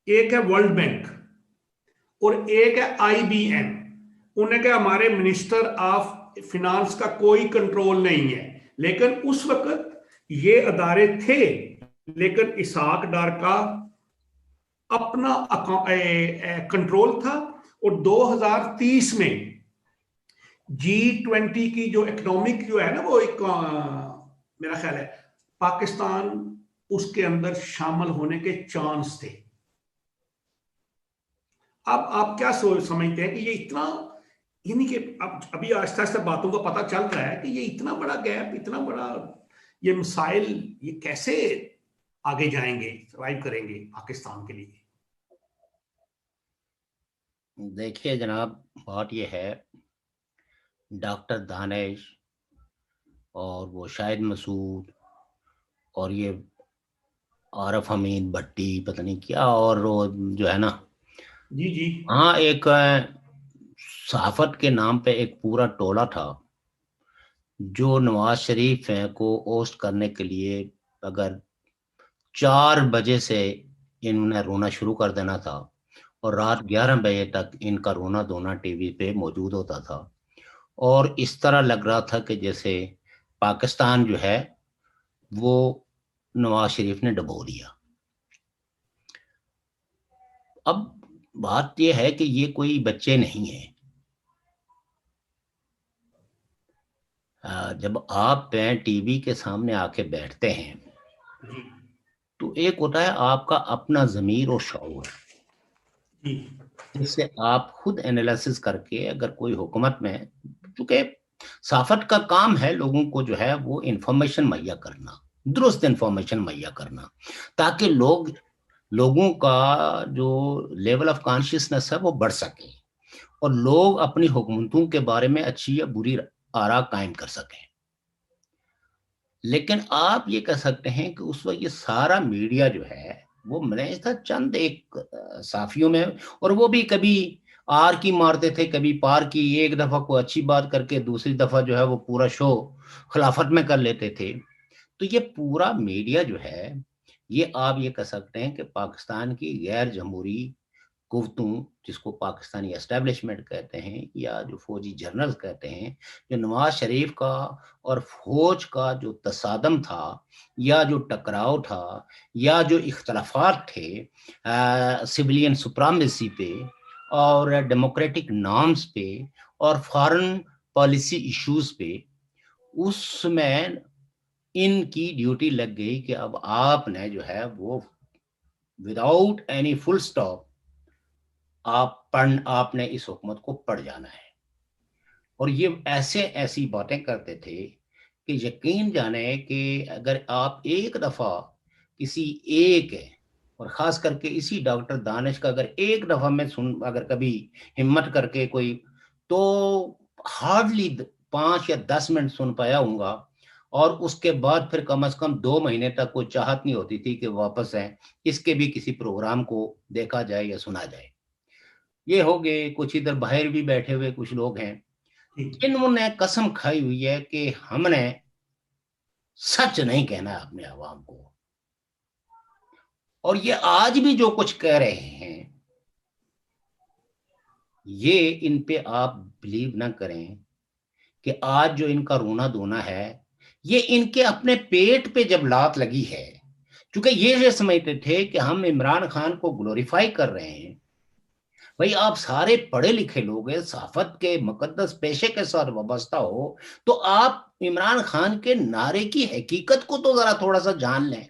ایک ہے ورلڈ بینک، اور ایک ہے IBM. انہوں نے کہا ہمارے منسٹر آف فنانس کا کوئی کنٹرول نہیں ہے. لیکن اس وقت یہ ادارے تھے، لیکن اسحاق ڈار کا اپنا کنٹرول تھا. اور 2030 میں G20 کی جو اکنامک جو ہے نا وہ ایک میرا خیال ہے پاکستان اس کے اندر شامل ہونے کے چانس تھے. اب آپ کیا سمجھتے ہیں کہ یہ اتنا، یعنی کہ ابھی آہستہ آہستہ باتوں کا پتہ چل رہا ہے کہ یہ اتنا بڑا گیپ، اتنا بڑا یہ مسائل، یہ کیسے آگے جائیں گے، سروائیو کریں گے پاکستان کے لیے؟ دیکھیے جناب، بات یہ ہے ڈاکٹر دانش اور وہ شاہد مسعود اور یہ عارف حمید بھٹی پتہ نہیں کیا، اور وہ جو ہے نا جی جی ہاں ایک صحافت کے نام پہ ایک پورا ٹولہ تھا جو نواز شریف کو اوسٹ کرنے کے لیے اگر 4 بجے سے انہوں نے رونا شروع کر دینا تھا اور رات 11 بجے تک ان کا رونا دھونا ٹی وی پہ موجود ہوتا تھا، اور اس طرح لگ رہا تھا کہ جیسے پاکستان جو ہے وہ نواز شریف نے ڈبو لیا. اب بات یہ ہے کہ یہ کوئی بچے نہیں ہیں. جب آپ ٹی وی کے سامنے آ کے بیٹھتے ہیں تو ایک ہوتا ہے آپ کا اپنا ضمیر اور شعور، جس سے آپ خود انالیسس کر کے اگر کوئی حکومت میں، چونکہ صحافت کا کام ہے لوگوں کو جو ہے وہ انفارمیشن مہیا کرنا، درست انفارمیشن مہیا کرنا، تاکہ لوگوں کا جو لیول آف کانشیسنس ہے وہ بڑھ سکے اور لوگ اپنی حکومتوں کے بارے میں اچھی یا بری آراء قائم کر سکیں. لیکن آپ یہ کہہ سکتے ہیں کہ اس وقت یہ سارا میڈیا جو ہے وہ منحصر تھا چند ایک صحافیوں میں، اور وہ بھی کبھی آر کی مارتے تھے کبھی پار کی، ایک دفعہ کوئی اچھی بات کر کے دوسری دفعہ جو ہے وہ پورا شو خلافت میں کر لیتے تھے. تو یہ پورا میڈیا جو ہے یہ آپ یہ کہہ سکتے ہیں کہ پاکستان کی غیر جمہوری قوتوں، جس کو پاکستانی اسٹیبلشمنٹ کہتے ہیں یا جو فوجی جرنل کہتے ہیں، جو نواز شریف کا اور فوج کا جو تصادم تھا یا جو ٹکراؤ تھا یا جو اختلافات تھے سویلین سپرامیسی پہ اور ڈیموکریٹک نارمز پہ اور فارن پالیسی ایشوز پہ، اس میں ان کی ڈیوٹی لگ گئی کہ اب آپ نے جو ہے وہ وداؤٹ اینی فل سٹاپ آپ نے اس حکومت کو پڑھ جانا ہے. اور یہ ایسی باتیں کرتے تھے کہ یقین جانے کہ اگر آپ ایک دفعہ کسی ایک اور خاص کر کے اسی ڈاکٹر دانش کا اگر ایک دفعہ میں اگر کبھی ہمت کر کے کوئی، تو ہارڈلی 5 یا 10 منٹ سن پایا ہوں گا، اور اس کے بعد پھر کم از کم 2 مہینے تک کوئی چاہت نہیں ہوتی تھی کہ واپس ہیں اس کے بھی کسی پروگرام کو دیکھا جائے یا سنا جائے. یہ ہو گئے، کچھ ادھر باہر بھی بیٹھے ہوئے کچھ لوگ ہیں جنہوں نے قسم کھائی ہوئی ہے کہ ہم نے سچ نہیں کہنا ہے اپنے عوام کو، اور یہ آج بھی جو کچھ کہہ رہے ہیں یہ ان پہ آپ بلیو نہ کریں کہ آج جو ان کا رونا دھونا ہے یہ ان کے اپنے پیٹ پہ جب لات لگی ہے، چونکہ یہ سمجھتے تھے کہ ہم عمران خان کو گلوریفائی کر رہے ہیں. بھائی آپ سارے پڑھے لکھے لوگ ہیں، صحافت کے مقدس پیشے کے ساتھ وابستہ ہو، تو آپ عمران خان کے نعرے کی حقیقت کو تو ذرا تھوڑا سا جان لیں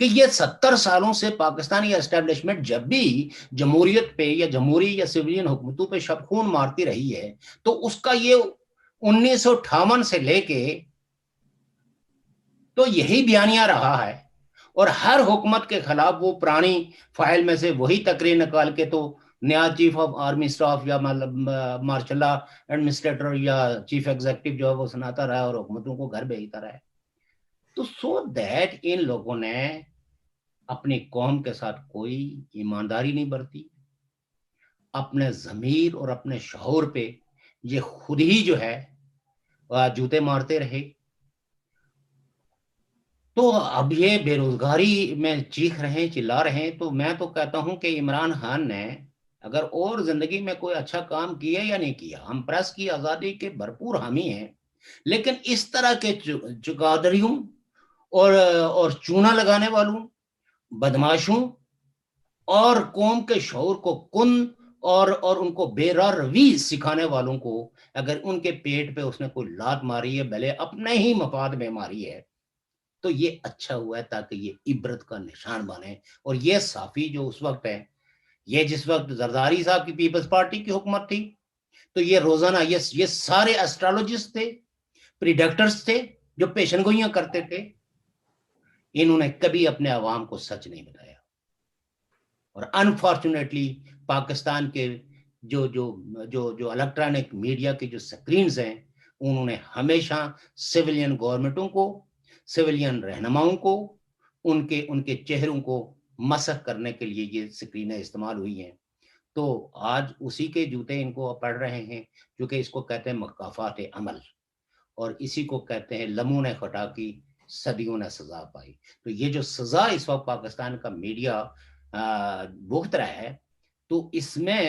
کہ یہ 70 سالوں سے پاکستانی اسٹیبلشمنٹ جب بھی جمہوریت پہ یا جمہوری یا سویلین حکومتوں پہ شب خون مارتی رہی ہے تو اس کا یہ 1958 سے لے کے تو یہی بیانیہ رہا ہے، اور ہر حکومت کے خلاف وہ پرانی فائل میں سے وہی تقریر نکال کے تو نیا چیف آف آرمی سٹاف یا مارشل لا ایڈمنسٹریٹر یا چیف ایگزیکٹو جو ہے وہ سناتا رہا اور حکومتوں کو گھر بھیجتا رہا. تو سو دیٹ ان لوگوں نے اپنی قوم کے ساتھ کوئی ایمانداری نہیں برتی، اپنے ضمیر اور اپنے شعور پہ یہ خود ہی جو ہے جوتے مارتے رہے. تو اب یہ بے روزگاری میں چیخ رہے ہیں، چلا رہے ہیں، تو میں تو کہتا ہوں کہ عمران خان نے اگر اور زندگی میں کوئی اچھا کام کیا یا نہیں کیا، ہم پریس کی آزادی کے بھرپور حامی ہیں، لیکن اس طرح کے چگادریوں اور چونا لگانے والوں، بدماشوں اور قوم کے شعور کو کن اور ان کو بے راہ روی سکھانے والوں کو اگر ان کے پیٹ پہ اس نے کوئی لات ماری ہے، بھلے اپنے ہی مفاد میں ماری ہے، تو یہ اچھا ہوا ہے تاکہ یہ عبرت کا نشان بنے. اور یہ صحافی جو اس وقت ہے، یہ جس وقت زرداری صاحب کی پیپلز پارٹی کی حکومت تھی تو یہ روزانہ یہ سارے ایسٹرالوجسٹ تھے، پریڈکٹرز تھے جو پیشن گوئیاں کرتے تھے، انہوں نے کبھی اپنے عوام کو سچ نہیں بتایا. اور انفارچونیٹلی پاکستان کے جو الیکٹرانک میڈیا کے جو سکرینز ہیں انہوں نے ہمیشہ سویلین گورنمنٹوں کو، سویلین رہنماؤں کو، ان کے چہروں کو مسخ کرنے کے لیے یہ سکرینیں استعمال ہوئی ہیں. تو آج اسی کے جوتے ان کو پڑھ رہے ہیں، کیونکہ اس کو کہتے ہیں مکافات عمل، اور اسی کو کہتے ہیں لموں نے خطا کی صدیوں نے سزا پائی. تو یہ جو سزا اس وقت پاکستان کا میڈیا بھگت رہا ہے، تو اس میں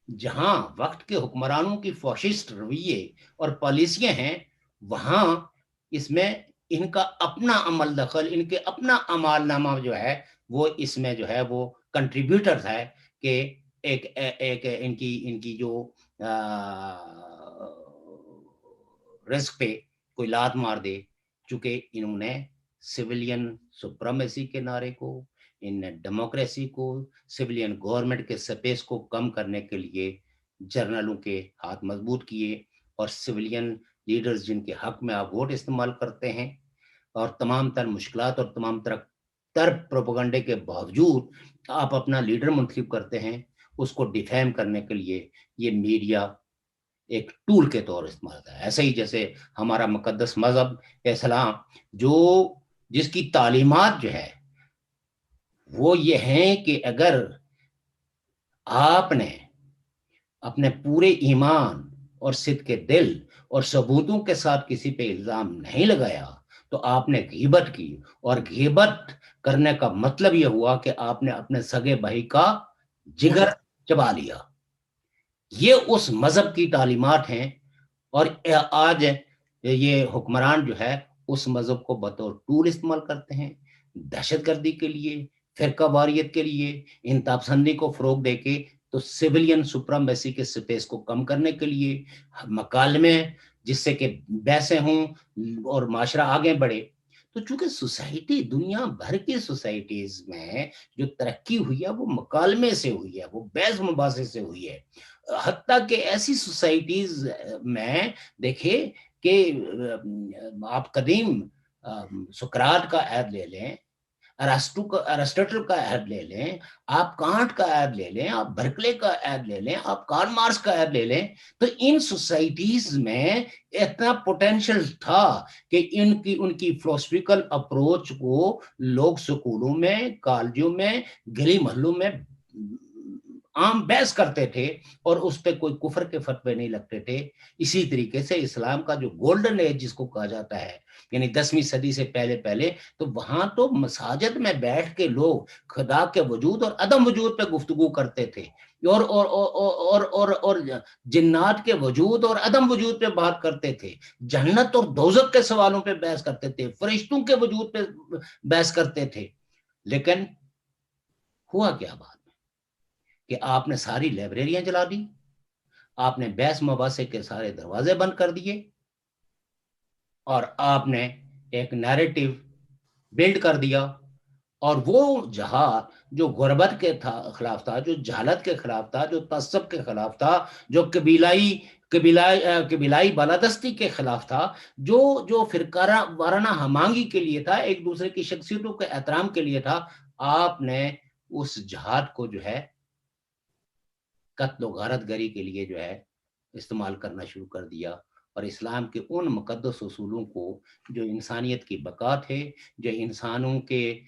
جہاں وقت کے حکمرانوں کی فاشسٹ رویے اور پالیسیاں ہیں، وہاں اس میں ان کا اپنا عمل دخل، ان کے اپنا عمال نامہ جو ہے وہ اس میں جو ہے وہ کنٹریبیوٹر ہے کہ ایک ان کی جو رزق پہ کوئی لات مار دے. چونکہ انہوں نے سویلین سپریمیسی کے نعرے کو، ان نے ڈیموکریسی کو، سویلین گورنمنٹ کے سپیس کو کم کرنے کے لیے جرنلوں کے ہاتھ مضبوط کیے، اور سویلین لیڈرز جن کے حق میں آپ ووٹ استعمال کرتے ہیں اور تمام تر مشکلات اور تمام تر پروپیگنڈے کے باوجود آپ اپنا لیڈر منتخب کرتے ہیں، اس کو ڈیفیم کرنے کے لیے یہ میڈیا ایک ٹول کے طور استعمال ہوتا ہے. ایسے ہی جیسے ہمارا مقدس مذہب اسلام جس کی تعلیمات جو ہے وہ یہ ہیں کہ اگر آپ نے اپنے پورے ایمان اور صدق دل اور ثبوتوں کے ساتھ کسی پہ الزام نہیں لگایا تو آپ نے غیبت کی, اور غیبت کرنے کا مطلب یہ ہوا کہ آپ نے اپنے سگے بھائی کا جگر چبا لیا. یہ اس مذہب کی تعلیمات ہیں, اور آج یہ حکمران جو ہے اس مذہب کو بطور ٹول استعمال کرتے ہیں, دہشت گردی کے لیے, فرقہ واریت کے لیے, انتہا پسندی کو فروغ دے کے, تو سویلین سپرمیسی کے سپیس کو کم کرنے کے لیے مکالمے جس سے کہ بحثیں ہوں اور معاشرہ آگے بڑھے. تو چونکہ سوسائٹی دنیا بھر کی سوسائٹیز میں جو ترقی ہوئی ہے وہ مکالمے سے ہوئی ہے, وہ بحث مباحثے سے ہوئی ہے. حتیٰ کہ ایسی سوسائٹیز میں دیکھیں کہ آپ قدیم سقراط کا عہد لے لیں, ارسطوٹل کا عہد لے لیں, آپ کانٹ کا عہد لے لیں, آپ برکلے کا عہد لے لیں, آپ کارل مارکس کا عہد لے لیں, تو ان سوسائٹیز میں اتنا پوٹینشل تھا کہ ان کی فلسفیکل اپروچ کو لوگ سکولوں میں, کالجوں میں, گلی محلوں میں عام بحث کرتے تھے, اور اس پہ کوئی کفر کے فتوے نہیں لگتے تھے. اسی طریقے سے اسلام کا جو گولڈن ایج جس کو کہا جاتا ہے, یعنی 10ویں صدی سے پہلے, تو وہاں تو مساجد میں بیٹھ کے لوگ خدا کے وجود اور عدم وجود پہ گفتگو کرتے تھے, اور جنات کے وجود اور عدم وجود پہ بات کرتے تھے, جنت اور دوزخ کے سوالوں پہ بحث کرتے تھے, فرشتوں کے وجود پہ بحث کرتے تھے. لیکن ہوا کیا بات کہ آپ نے ساری لائبریریاں جلا دی, آپ نے بحث مباحثے کے سارے دروازے بند کر دیے, اور آپ نے ایک نیریٹو بلڈ کر دیا. اور وہ جہاد جو غربت کے خلاف تھا, جو جہالت کے خلاف تھا, جو تعصب کے خلاف تھا, جو قبیلائی بالادستی کے خلاف تھا, جو فرقہ وارانہ ہمانگی کے لیے تھا, ایک دوسرے کی شخصیتوں کے احترام کے لیے تھا, آپ نے اس جہاد کو جو ہے قتل و غارت گری کے لیے جو ہے استعمال کرنا شروع کر دیا. اور اسلام کے ان مقدس اصولوں کو جو انسانیت کی بقا تھے, جو انسانوں کے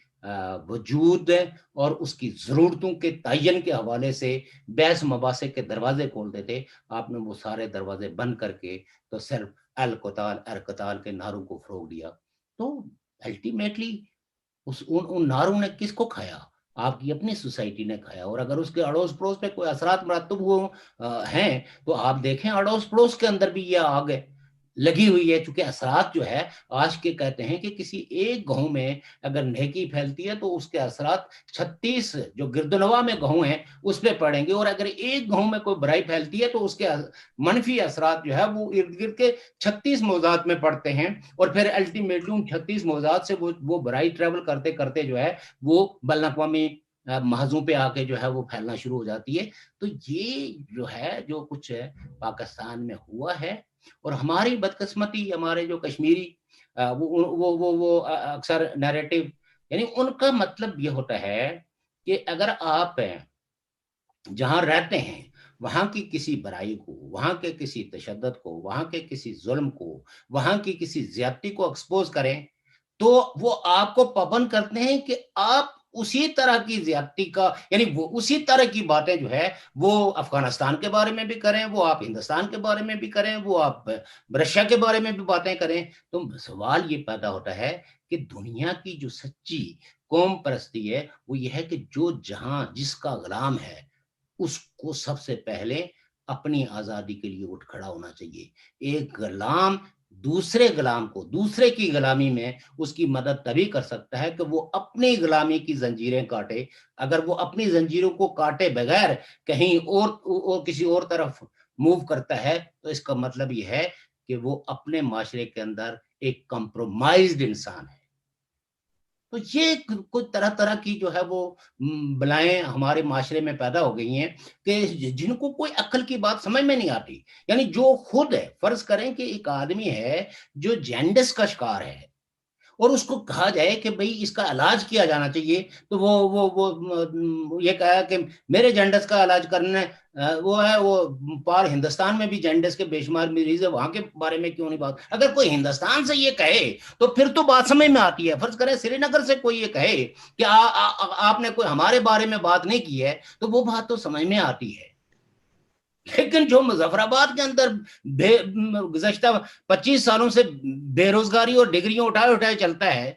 وجود اور اس کی ضرورتوں کے تعین کے حوالے سے بحث مباحثے کے دروازے کھولتے تھے, آپ نے وہ سارے دروازے بند کر کے تو صرف القتال کے نعروں کو فروغ دیا. تو الٹیمیٹلی ان نعروں نے کس کو کھایا؟ آپ کی اپنی سوسائٹی نے کھایا. اور اگر اس کے اڑوس پڑوس پہ کوئی اثرات مرتب ہوئے ہیں تو آپ دیکھیں اڑوس پڑوس کے اندر بھی یہ آگ لگی ہوئی ہے. چونکہ اثرات جو ہے آج کے کہتے ہیں کہ کسی ایک گاؤں میں اگر نیکی پھیلتی ہے تو اس کے اثرات 36 جو گردنوا میں گاؤں ہیں اس پہ پڑیں گے, اور اگر ایک گاؤں میں کوئی برائی پھیلتی ہے تو اس کے منفی اثرات جو ہے وہ ارد گرد کے 36 موضوعات میں پڑتے ہیں, اور پھر الٹیمیٹلی ان 36 موضوعات سے وہ برائی ٹریول کرتے کرتے جو ہے وہ بین الاقوامی محاذوں پہ آ کے جو ہے وہ پھیلنا شروع ہو جاتی ہے. تو یہ جو ہے جو کچھ پاکستان میں ہوا ہے, اور ہماری بدقسمتی, ہمارے جو کشمیری وہ اکثر نیریٹو, یعنی ان کا مطلب یہ ہوتا ہے کہ اگر آپ جہاں رہتے ہیں وہاں کی کسی برائی کو, وہاں کے کسی تشدد کو, وہاں کے کسی ظلم کو, وہاں کی کسی زیادتی کو ایکسپوز کریں تو وہ آپ کو پابند کرتے ہیں کہ آپ اسی طرح کی زیادتی کا, یعنی وہ اسی طرح کی باتیں جو ہے وہ افغانستان کے بارے میں بھی کریں, وہ آپ ہندوستان کے بارے میں بھی کریں, وہ آپ رشیا کے بارے میں بھی باتیں کریں. تو سوال یہ پیدا ہوتا ہے کہ دنیا کی جو سچی قوم پرستی ہے وہ یہ ہے کہ جو جہاں جس کا غلام ہے اس کو سب سے پہلے اپنی آزادی کے لیے اٹھ کھڑا ہونا چاہیے. ایک غلام دوسرے غلام کو دوسرے کی غلامی میں اس کی مدد تبھی کر سکتا ہے کہ وہ اپنی غلامی کی زنجیریں کاٹے. اگر وہ اپنی زنجیروں کو کاٹے بغیر کہیں اور کسی اور طرف موو کرتا ہے تو اس کا مطلب یہ ہے کہ وہ اپنے معاشرے کے اندر ایک کمپرومائزڈ انسان ہے. تو یہ کچھ طرح طرح کی جو ہے وہ بلائیں ہمارے معاشرے میں پیدا ہو گئی ہیں کہ جن کو کوئی عقل کی بات سمجھ میں نہیں آتی. یعنی جو خود ہے, فرض کریں کہ ایک آدمی ہے جو جینڈس کا شکار ہے, اور اس کو کہا جائے کہ بھئی اس کا علاج کیا جانا چاہیے، تو وہ یہ کہا کہ میرے جینڈس کا علاج کرنا وہ ہے، وہ پار ہندوستان میں بھی جینڈس کے بے شمار مریض ہے، وہاں کے بارے میں کیوں نہیں بات؟ اگر کوئی ہندوستان سے یہ کہے تو پھر تو بات سمجھ میں آتی ہے. فرض کریں سری نگر سے کوئی یہ کہے کہ آپ نے کوئی ہمارے بارے میں بات نہیں کی ہے، تو وہ بات تو سمجھ میں آتی ہے. لیکن جو مظفر آباد کے اندر گزشتہ 25 سالوں سے بے روزگاری اور ڈگریوں اٹھائے اٹھائے چلتا ہے،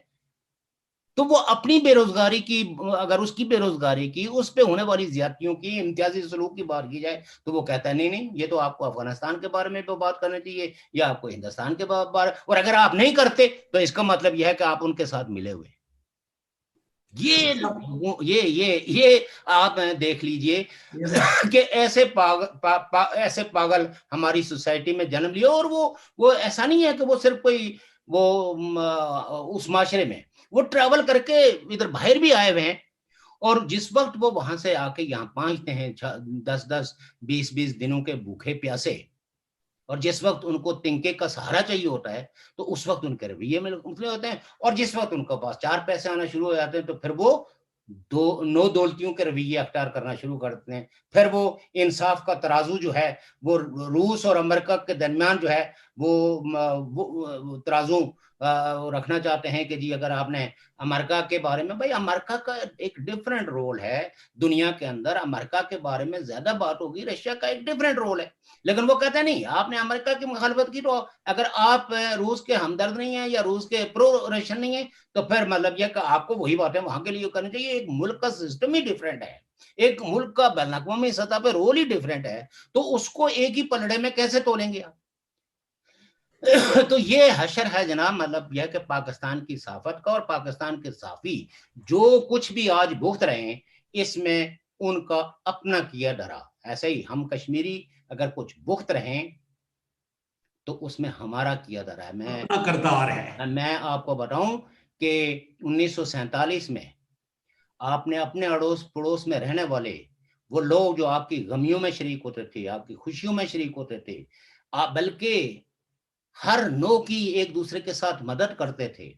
تو وہ اپنی بے روزگاری کی، اگر اس کی بے روزگاری کی، اس پہ ہونے والی زیادتیوں کی، امتیازی سلوک کی بات کی جائے تو وہ کہتا ہے نہیں نہیں، یہ تو آپ کو افغانستان کے بارے میں تو بات کرنا چاہیے، یا آپ کو ہندوستان کے بارے، اور اگر آپ نہیں کرتے تو اس کا مطلب یہ ہے کہ آپ ان کے ساتھ ملے ہوئے. یہ آپ دیکھ لیجئے کہ ایسے پاگل ہماری سوسائٹی میں جنم لیا. اور وہ ایسا نہیں ہے کہ وہ صرف کوئی وہ اس معاشرے میں، وہ ٹریول کر کے ادھر باہر بھی آئے ہوئے ہیں، اور جس وقت وہ وہاں سے آ کے یہاں پہنچتے ہیں 10-20 دنوں کے بھوکے پیاسے، اور جس وقت ان کو تنکے کا سہارا چاہیے ہوتا ہے تو اس وقت ان کے رویے میں مختلف ہوتے ہیں، اور جس وقت ان کے پاس 4 پیسے آنا شروع ہو جاتے ہیں تو پھر وہ نو دولتیوں کے رویے اختیار کرنا شروع کرتے ہیں. پھر وہ انصاف کا ترازو جو ہے وہ روس اور امریکہ کے درمیان جو ہے وہ ترازو رکھنا چاہتے ہیں کہ جی اگر آپ نے امریکہ کے بارے میں، بھائی امریکہ کا ایک ڈیفرنٹ رول ہے دنیا کے اندر، امریکہ کے بارے میں زیادہ بات ہوگی، رشیا کا ایک ڈیفرنٹ رول ہے. لیکن وہ کہتے ہیں نہیں، آپ نے امریکہ کی مخالفت کی تو اگر آپ روس کے ہمدرد نہیں ہیں یا روس کے پرو رشین نہیں ہیں تو پھر مطلب یہ کہ آپ کو وہی باتیں وہاں کے لیے کرنی چاہیے. ایک ملک کا سسٹم ہی ڈیفرنٹ ہے، ایک ملک کا بین الاقوامی سطح پہ رول ہی ڈیفرنٹ ہے، تو اس کو ایک ہی پلڑے میں کیسے تولیں گے آپ؟ تو یہ حشر ہے جناب، مطلب یہ کہ پاکستان کی صحافت کا اور پاکستان کے صحافی جو کچھ بھی آج بھگت رہے ہیں اس میں ان کا اپنا کیا ڈرا. ایسے ہی ہم کشمیری اگر کچھ بھگت رہے ہیں تو اس میں ہمارا کیا ڈرا ہے. کردار ہے. میں آپ کو بتاؤں کہ 1947 میں آپ نے اپنے اڑوس پڑوس میں رہنے والے وہ لوگ جو آپ کی غمیوں میں شریک ہوتے تھے، آپ کی خوشیوں میں شریک ہوتے تھے، بلکہ ہر نو کی ایک دوسرے کے ساتھ مدد کرتے تھے،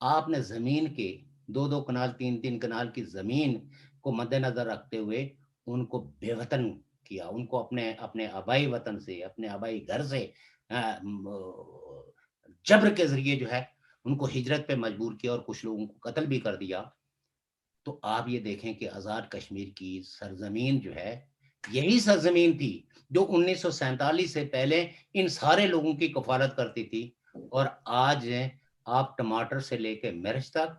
آپ نے زمین کے 2-2 کنال 3-3 کنال کی زمین کو مد نظر رکھتے ہوئے ان کو بے وطن کیا، ان کو اپنے آبائی وطن سے، اپنے آبائی گھر سے جبر کے ذریعے جو ہے ان کو ہجرت پہ مجبور کیا اور کچھ لوگوں کو قتل بھی کر دیا. تو آپ یہ دیکھیں کہ آزاد کشمیر کی سرزمین جو ہے یہی سرزمین تھی جو 1947 سے پہلے ان سارے لوگوں کی کفالت کرتی تھی. اور آج آپ ٹماٹر سے لے کے مرچ تک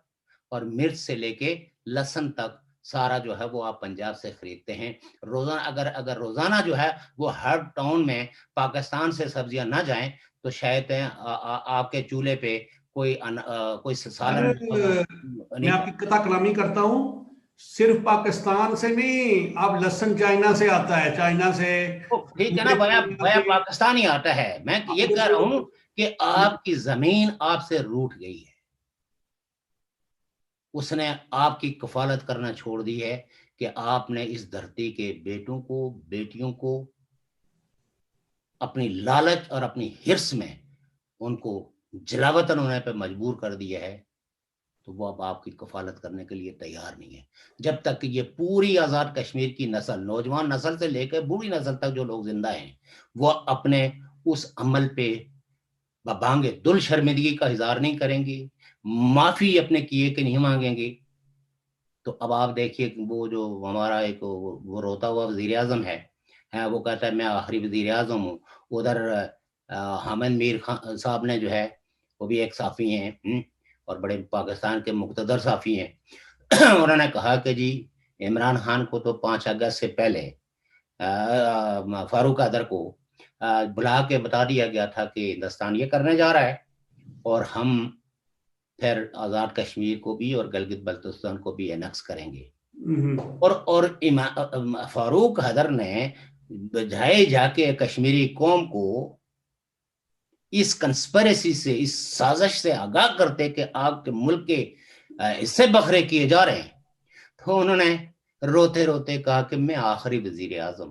اور مرچ سے لے کے لہسن تک سارا جو ہے وہ آپ پنجاب سے خریدتے ہیں. روزانہ اگر روزانہ جو ہے وہ ہر ٹاؤن میں پاکستان سے سبزیاں نہ جائیں تو شاید آپ کے چولہے پہ کوئی سالن میں آپ کی قطع کلامی کرتا ہوں. صرف پاکستان سے نہیں، اب لہسن چائنا سے آتا ہے، چائنا سے. ٹھیک ہے نا، بھیا پاکستان ہی آتا ہے. میں یہ کہہ رہا ہوں کہ آپ کی زمین آپ سے روٹ گئی ہے، اس نے آپ کی کفالت کرنا چھوڑ دی ہے کہ آپ نے اس دھرتی کے بیٹوں کو بیٹیوں کو اپنی لالچ اور اپنی ہرس میں ان کو جلاوطن ہونے پہ مجبور کر دیا ہے. تو وہ اب آپ کی کفالت کرنے کے لیے تیار نہیں ہے. جب تک کہ یہ پوری آزاد کشمیر کی نسل، نوجوان نسل سے لے کے بوڑھی نسل تک جو لوگ زندہ ہیں، وہ اپنے اس عمل پہ ببانگے دل شرمندگی کا اظہار نہیں کریں گے، معافی اپنے کیے کہ نہیں مانگیں گے. تو اب آپ دیکھیے وہ جو ہمارا ایک وہ روتا ہوا وزیر اعظم ہے، وہ کہتا ہے میں آخری وزیر اعظم ہوں. ادھر حامد میر خان صاحب نے جو ہے وہ بھی ایک صحافی ہیں اور بڑے پاکستان کے مقتدر صحافی ہیں، انہوں نے کہا کہ جی عمران خان کو تو 5 اگست سے پہلے فاروق حیدر کو بلا کے بتا دیا گیا تھا کہ ہندوستان یہ کرنے جا رہا ہے، اور ہم پھر آزاد کشمیر کو بھی اور گلگت بلتستان کو بھی انیکس کریں گے. اور فاروق حیدر نے بجائے جا کے کشمیری قوم کو اس کنسپریسی سے، اس سازش سے آگاہ کرتے کہ آپ کے ملک کے حصے بکھرے کیے جا رہے ہیں، تو انہوں نے روتے روتے کہا کہ میں آخری وزیر اعظم.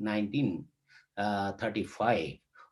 1935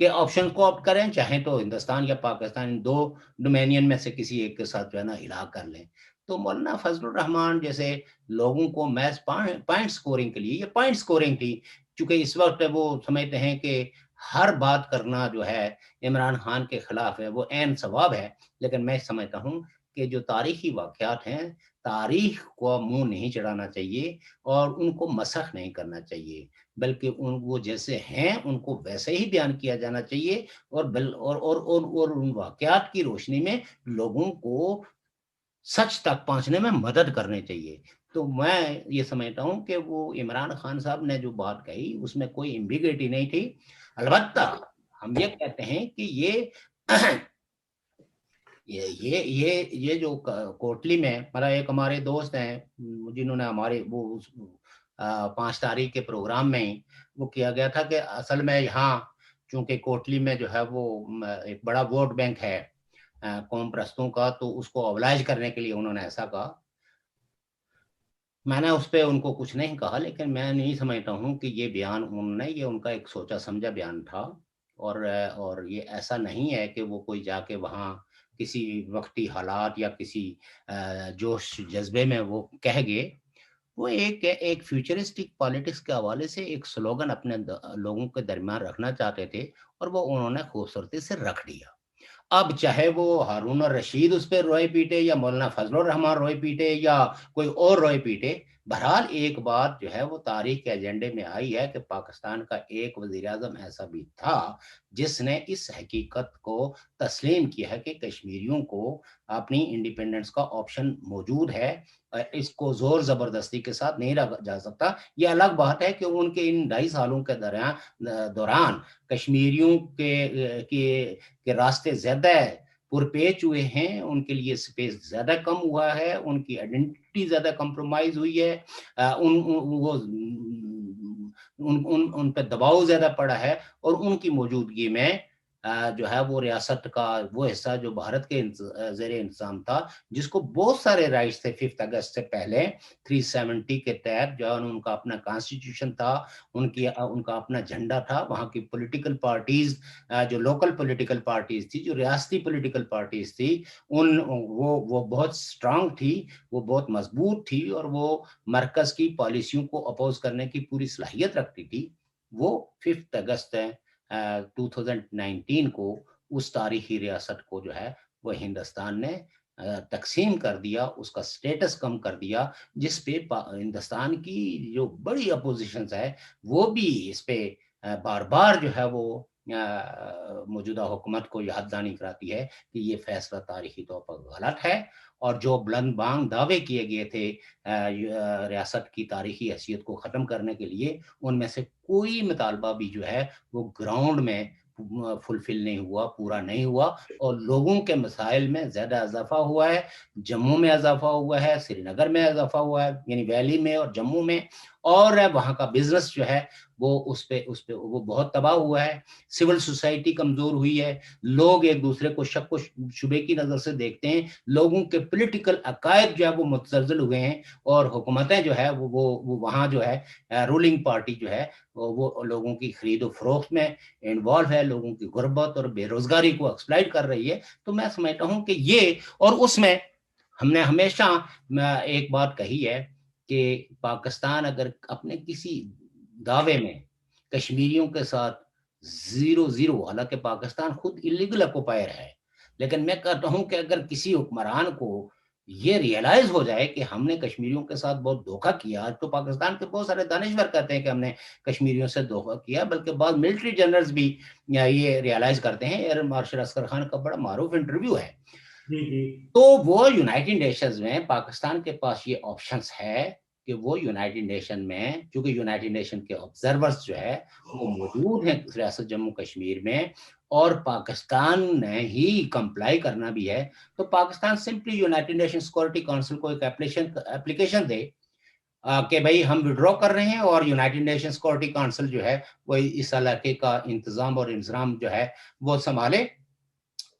کہ آپشن کو آپٹ کریں، چاہیں تو ہندوستان یا پاکستان دو ڈومینین میں سے کسی ایک کے ساتھ جو ہے نا الہ کر لیں. تو مولانا فضل الرحمان جیسے لوگوں کو میچ پوائنٹ سکورنگ کے لیے، یہ پوائنٹ سکورنگ تھی، چونکہ اس وقت وہ سمجھتے ہیں کہ ہر بات کرنا جو ہے عمران خان کے خلاف ہے، وہ عین ثواب ہے. لیکن میں سمجھتا ہوں کہ جو تاریخی واقعات ہیں، تاریخ کو منہ نہیں چڑھانا چاہیے اور ان کو مسخ نہیں کرنا چاہیے، بلکہ وہ جیسے ہیں ان کو ویسے ہی بیان کیا جانا چاہیے اور ان واقعات کی روشنی میں لوگوں کو سچ تک پہنچنے میں مدد کرنی چاہیے. تو میں یہ سمجھتا ہوں کہ وہ عمران خان صاحب نے جو بات کہی اس میں کوئی ایمبیگوٹی نہیں تھی. البتہ ہم یہ کہتے ہیں کہ یہ جو کوٹلی میں ایک ہمارے دوست ہیں جنہوں نے ہمارے وہ 5 تاریخ کے پروگرام میں وہ کیا گیا تھا کہ اصل میں یہاں چونکہ کوٹلی میں جو ہے وہ ایک بڑا ووٹ بینک ہے قوم پرستوں کا، تو اس کو اوبلائج کرنے کے لیے انہوں نے ایسا کہا. میں نے اس پہ ان کو کچھ نہیں کہا، لیکن میں نہیں سمجھتا ہوں کہ یہ بیان انہوں نے، یہ ان کا ایک سوچا سمجھا بیان تھا. اور یہ ایسا نہیں ہے کہ وہ کوئی جا کے وہاں کسی وقتی حالات یا کسی جوش جذبے میں وہ کہہ گئے. وہ ایک فیوچرسٹک پالیٹکس کے حوالے سے ایک سلوگن اپنے لوگوں کے درمیان رکھنا چاہتے تھے اور وہ انہوں نے خوبصورتی سے رکھ دیا. اب چاہے وہ ہارون الرشید اس پہ روئے پیٹے یا مولانا فضل الرحمان روئے پیٹے یا کوئی اور روئے پیٹے، بہرحال ایک بات جو ہے وہ تاریخ کے ایجنڈے میں آئی ہے کہ پاکستان کا ایک وزیر اعظم ایسا بھی تھا جس نے اس حقیقت کو تسلیم کیا ہے کہ کشمیریوں کو اپنی انڈیپینڈنس کا آپشن موجود ہے، اس کو زور زبردستی کے ساتھ نہیں رکھا جا سکتا. یہ الگ بات ہے کہ ان کے ان 2.5 سالوں کے دوران کشمیریوں کے راستے زیادہ پرپیچ ہوئے ہیں، ان کے لیے سپیس زیادہ کم ہوا ہے، ان کی آئیڈینٹی زیادہ کمپرومائز ہوئی ہے، ان پہ دباؤ زیادہ پڑا ہے، اور ان کی موجودگی میں جو ہے وہ ریاست کا وہ حصہ جو بھارت کے زیر انتظام تھا، جس کو بہت سارے رائٹس تھے 5 اگست سے پہلے 370 کے تحت، جو ان کا اپنا کانسٹیٹیوشن تھا، ان کا اپنا جھنڈا تھا. وہاں کی پولیٹیکل پارٹیز جو لوکل پولیٹیکل پارٹیز تھی، جو ریاستی پولیٹیکل پارٹیز تھی، وہ بہت سٹرانگ تھی، وہ بہت مضبوط تھی، اور وہ مرکز کی پالیسیوں کو اپوز کرنے کی پوری صلاحیت رکھتی تھی. وہ 5 اگست 2019 کو اس تاریخی ریاست کو جو ہے وہ ہندوستان نے تقسیم کر دیا، اس کا سٹیٹس کم کر دیا، جس پہ ہندوستان کی جو بڑی اپوزیشنز ہے وہ بھی اس پہ بار بار جو ہے وہ موجودہ حکومت کو یاد دہانی کراتی ہے کہ یہ فیصلہ تاریخی طور پر غلط ہے، اور جو بلند بانگ دعوے کیے گئے تھے ریاست کی تاریخی حیثیت کو ختم کرنے کے لیے، ان میں سے کوئی مطالبہ بھی جو ہے وہ گراؤنڈ میں فلفل نہیں ہوا، پورا نہیں ہوا، اور لوگوں کے مسائل میں زیادہ اضافہ ہوا ہے. جموں میں اضافہ ہوا ہے، سری نگر میں اضافہ ہوا ہے، یعنی ویلی میں اور جموں میں، اور وہاں کا بزنس جو ہے وہ اس پہ وہ بہت تباہ ہوا ہے. سول سوسائٹی کمزور ہوئی ہے، لوگ ایک دوسرے کو شک و شبے کی نظر سے دیکھتے ہیں، لوگوں کے پولیٹیکل عقائد جو ہے وہ متزلزل ہوئے ہیں، اور حکومتیں جو ہے وہ وہاں جو ہے رولنگ پارٹی جو ہے وہ لوگوں کی خرید و فروخت میں انوالو ہے، لوگوں کی غربت اور بے روزگاری کو ایکسپلائٹ کر رہی ہے. تو میں سمجھتا ہوں کہ یہ، اور اس میں ہم نے ہمیشہ ایک بات کہی ہے کہ پاکستان اگر اپنے کسی دعوے میں کشمیریوں کے ساتھ 0-0، حالانکہ پاکستان خود اللیگل آکوپائر ہے، لیکن میں کہتا ہوں کہ اگر کسی حکمران کو یہ ریئلائز ہو جائے کہ ہم نے کشمیریوں کے ساتھ بہت دھوکہ کیا، تو پاکستان کے بہت سارے دانشور کہتے ہیں کہ ہم نے کشمیریوں سے دھوکہ کیا، بلکہ بعض ملٹری جنرلز بھی یہ ریئلائز کرتے ہیں. ایئر مارشل عسکر خان کا بڑا معروف انٹرویو ہے. تو وہ یونائٹڈ نیشنز میں پاکستان کے پاس یہ آپشنز ہے کہ وہ یونائٹڈ نیشن میں، چونکہ یونائٹڈ نیشن کے آبزرورز جو ہے وہ موجود ہیں ریاست جموں کشمیر میں، اور پاکستان نے ہی کمپلائی کرنا بھی ہے، تو Pakistan simply United nation security council کو ایک اپلیکیشن دے کہ بھئی ہم وڈرا کر رہے ہیں، اور یونائٹڈ نیشن سیکورٹی کونسل جو ہے وہ اس علاقے کا انتظام اور انضرام جو ہے وہ سنبھالے،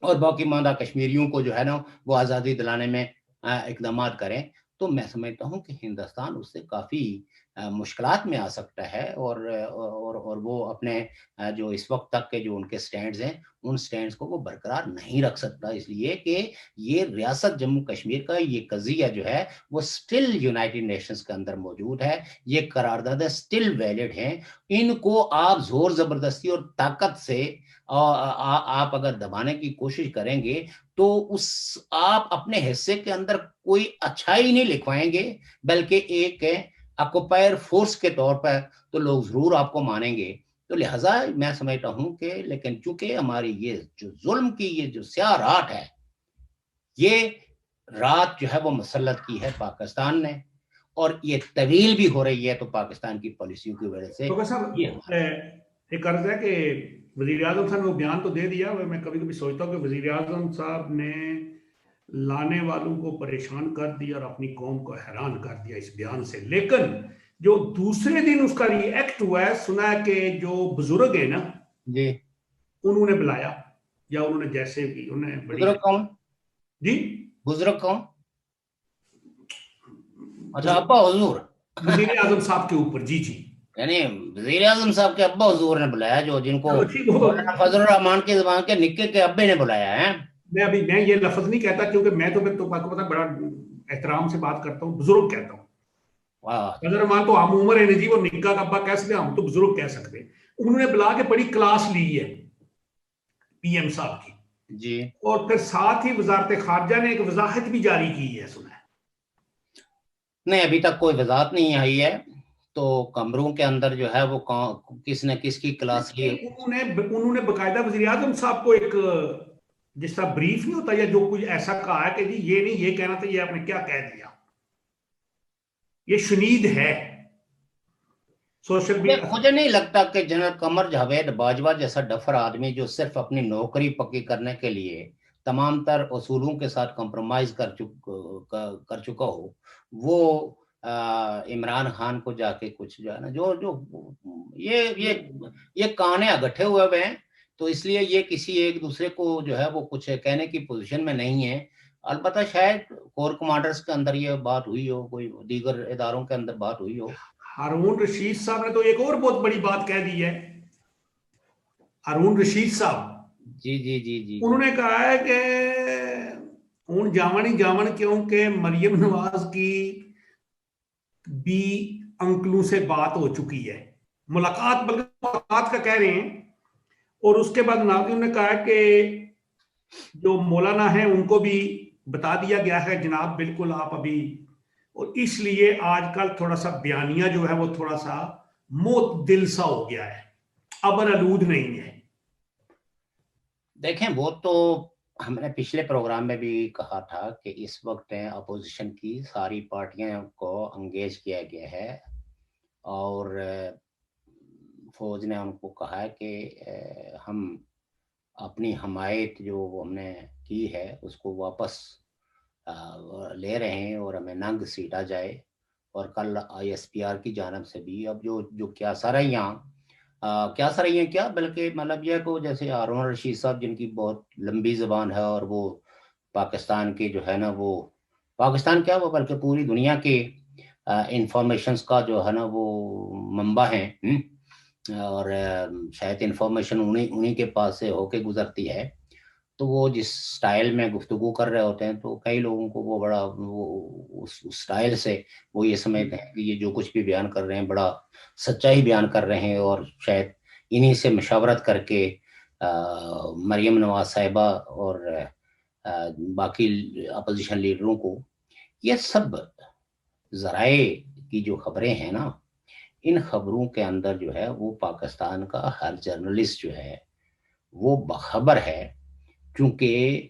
اور باقی ماندہ کشمیریوں کو جو ہے نا وہ آزادی دلانے میں اقدامات کریں. تو میں سمجھتا ہوں کہ ہندوستان اس سے کافی مشکلات میں آ سکتا ہے، اور وہ اپنے جو اس وقت تک کے جو ان کے سٹینڈز ہیں ان سٹینڈز کو وہ برقرار نہیں رکھ سکتا، اس لیے کہ یہ ریاست جموں کشمیر کا یہ قضیہ جو ہے وہ سٹل یونائٹڈ نیشنز کے اندر موجود ہے، یہ قراردادیں سٹل ویلڈ ہیں، ان کو آپ زور زبردستی اور طاقت سے آپ اگر دبانے کی کوشش کریں گے تو آپ اپنے حصے کے اندر کوئی اچھائی نہیں لکھوائیں گے، بلکہ ایک آکوپائر فورس کے طور پر تو لوگ ضرور آپ کو مانیں گے۔ تو لہٰذا میں سمجھتا ہوں کہ لیکن چونکہ ہماری یہ جو ظلم کی یہ جو سیاہ رات ہے، یہ رات جو ہے وہ مسلط کی ہے پاکستان نے، اور یہ طویل بھی ہو رہی ہے تو پاکستان کی پالیسیوں کی وجہ سے۔ ایک عرض ہے کہ وزیر اعظم صاحب نے وہ بیان تو دے دیا، میں کبھی کبھی سوچتا ہوں کہ وزیر اعظم صاحب نے لانے والوں کو پریشان کر دیا اور اپنی قوم کو حیران کر دیا اس بیان سے، لیکن جو دوسرے دن اس کا ری ایکٹ ہوا ہے، سنا ہے کہ جو بزرگ ہیں نا جی انہوں نے بلایا، یا انہوں نے جیسے بھی بزرگ کون؟ جی بزرگ کون؟ اچھا ابا حضور وزیر اعظم صاحب کے اوپر، جی جی، یعنی وزیر اعظم صاحب کے ابا حضور نے بلایا، جو جن کو مولانا فضل الرحمان کے زبان کے نکے کے ابے نے بلایا ہے۔ میں یہ لفظ نہیں کہتا، کیونکہ میں تو آپ کو پتا بڑا احترام سے بات کرتا ہوں، بزرگ کہتا ہوں۔ فضل الرحمان تو ہم عمر ہے جی، وہ نکا کا ابا کہہ سکتے، ہم تو بزرگ کہہ سکتے۔ انہوں نے بلا کے بڑی کلاس لی ہے پی ایم صاحب کی جی، اور پھر ساتھ ہی وزارت خارجہ نے ایک وضاحت بھی جاری کی ہے، سنا ہے؟ نہیں، ابھی تک کوئی وضاحت نہیں آئی ہے، تو کمروں کے اندر جو ہے وہ کس نے کس کی کلاس لی؟ انہوں نے باقاعدہ وزیر اعظم صاحب کو ایک جس طرح بریف نہیں ہوتا یا جو کچھ ایسا کہا ہے کہ جی یہ نہیں، یہ کہنا تھا، یہ آپ نے کیا کہہ دیا، یہ شنید ہے سوشل میڈیا۔ مجھے نہیں لگتا کہ جنرل قمر جاوید باجوہ جیسا ڈفر آدمی جو صرف اپنی نوکری پکی کرنے کے لیے تمام تر اصولوں کے ساتھ کمپرومائز کر چکا ہو، وہ عمران خان کو جا کے کچھ جو ہے نا جو یہ کانے اگٹھے ہوئے ہیں، تو اس لیے یہ کسی ایک دوسرے کو جو ہے وہ کچھ کہنے کی پوزیشن میں نہیں ہے۔ البتہ شاید کور کمانڈرز کے اندر یہ بات ہوئی ہو، کوئی دیگر اداروں کے اندر بات ہوئی ہو۔ ہارون رشید صاحب نے تو ایک اور بہت بڑی بات کہہ دی ہے، ہارون رشید صاحب جی جی جی جی، انہوں نے کہا ہے کہ ہوں جاون کیونکہ مریم نواز کی بھی انکلوں سے بات ہو چکی ہے، ملاقات، بلکہ ملاقات کا کہہ رہے ہیں، اور اس کے بعد ناظرین نے کہا کہ جو مولانا ہیں ان کو بھی بتا دیا گیا ہے جناب بالکل آپ ابھی، اور اس لیے آج کل تھوڑا سا بیانیہ جو ہے وہ تھوڑا سا موت دل سا ہو گیا ہے، ابر آلود نہیں ہے۔ دیکھیں وہ تو ہم نے پچھلے پروگرام میں بھی کہا تھا کہ اس وقت اپوزیشن کی ساری پارٹیاں کو انگیج کیا گیا ہے، اور فوج نے ان کو کہا ہے کہ ہم اپنی حمایت جو ہم نے کی ہے اس کو واپس لے رہے ہیں، اور ہمیں ننگ سیٹا جائے، اور کل آئی ایس پی آر کی جانب سے بھی اب جو کیا سرائیاں کیا بلکہ مطلب یہ کہ جیسے ہارون رشید صاحب جن کی بہت لمبی زبان ہے، اور وہ پاکستان کی جو ہے نا وہ پاکستان کیا وہ بلکہ پوری دنیا کے انفارمیشنز کا جو ہے نا وہ منبع ہیں، اور شاید انفارمیشن انہی کے پاس سے ہو کے گزرتی ہے، تو وہ جس سٹائل میں گفتگو کر رہے ہوتے ہیں تو کئی لوگوں کو وہ بڑا اس سٹائل سے وہ یہ سمجھتے ہیں کہ یہ جو کچھ بھی بیان کر رہے ہیں بڑا سچائی بیان کر رہے ہیں، اور شاید انہی سے مشاورت کر کے مریم نواز صاحبہ اور باقی اپوزیشن لیڈروں کو یہ سب ذرائع کی جو خبریں ہیں نا، ان خبروں کے اندر جو ہے وہ پاکستان کا ہر جرنلسٹ جو ہے وہ باخبر ہے، کیونکہ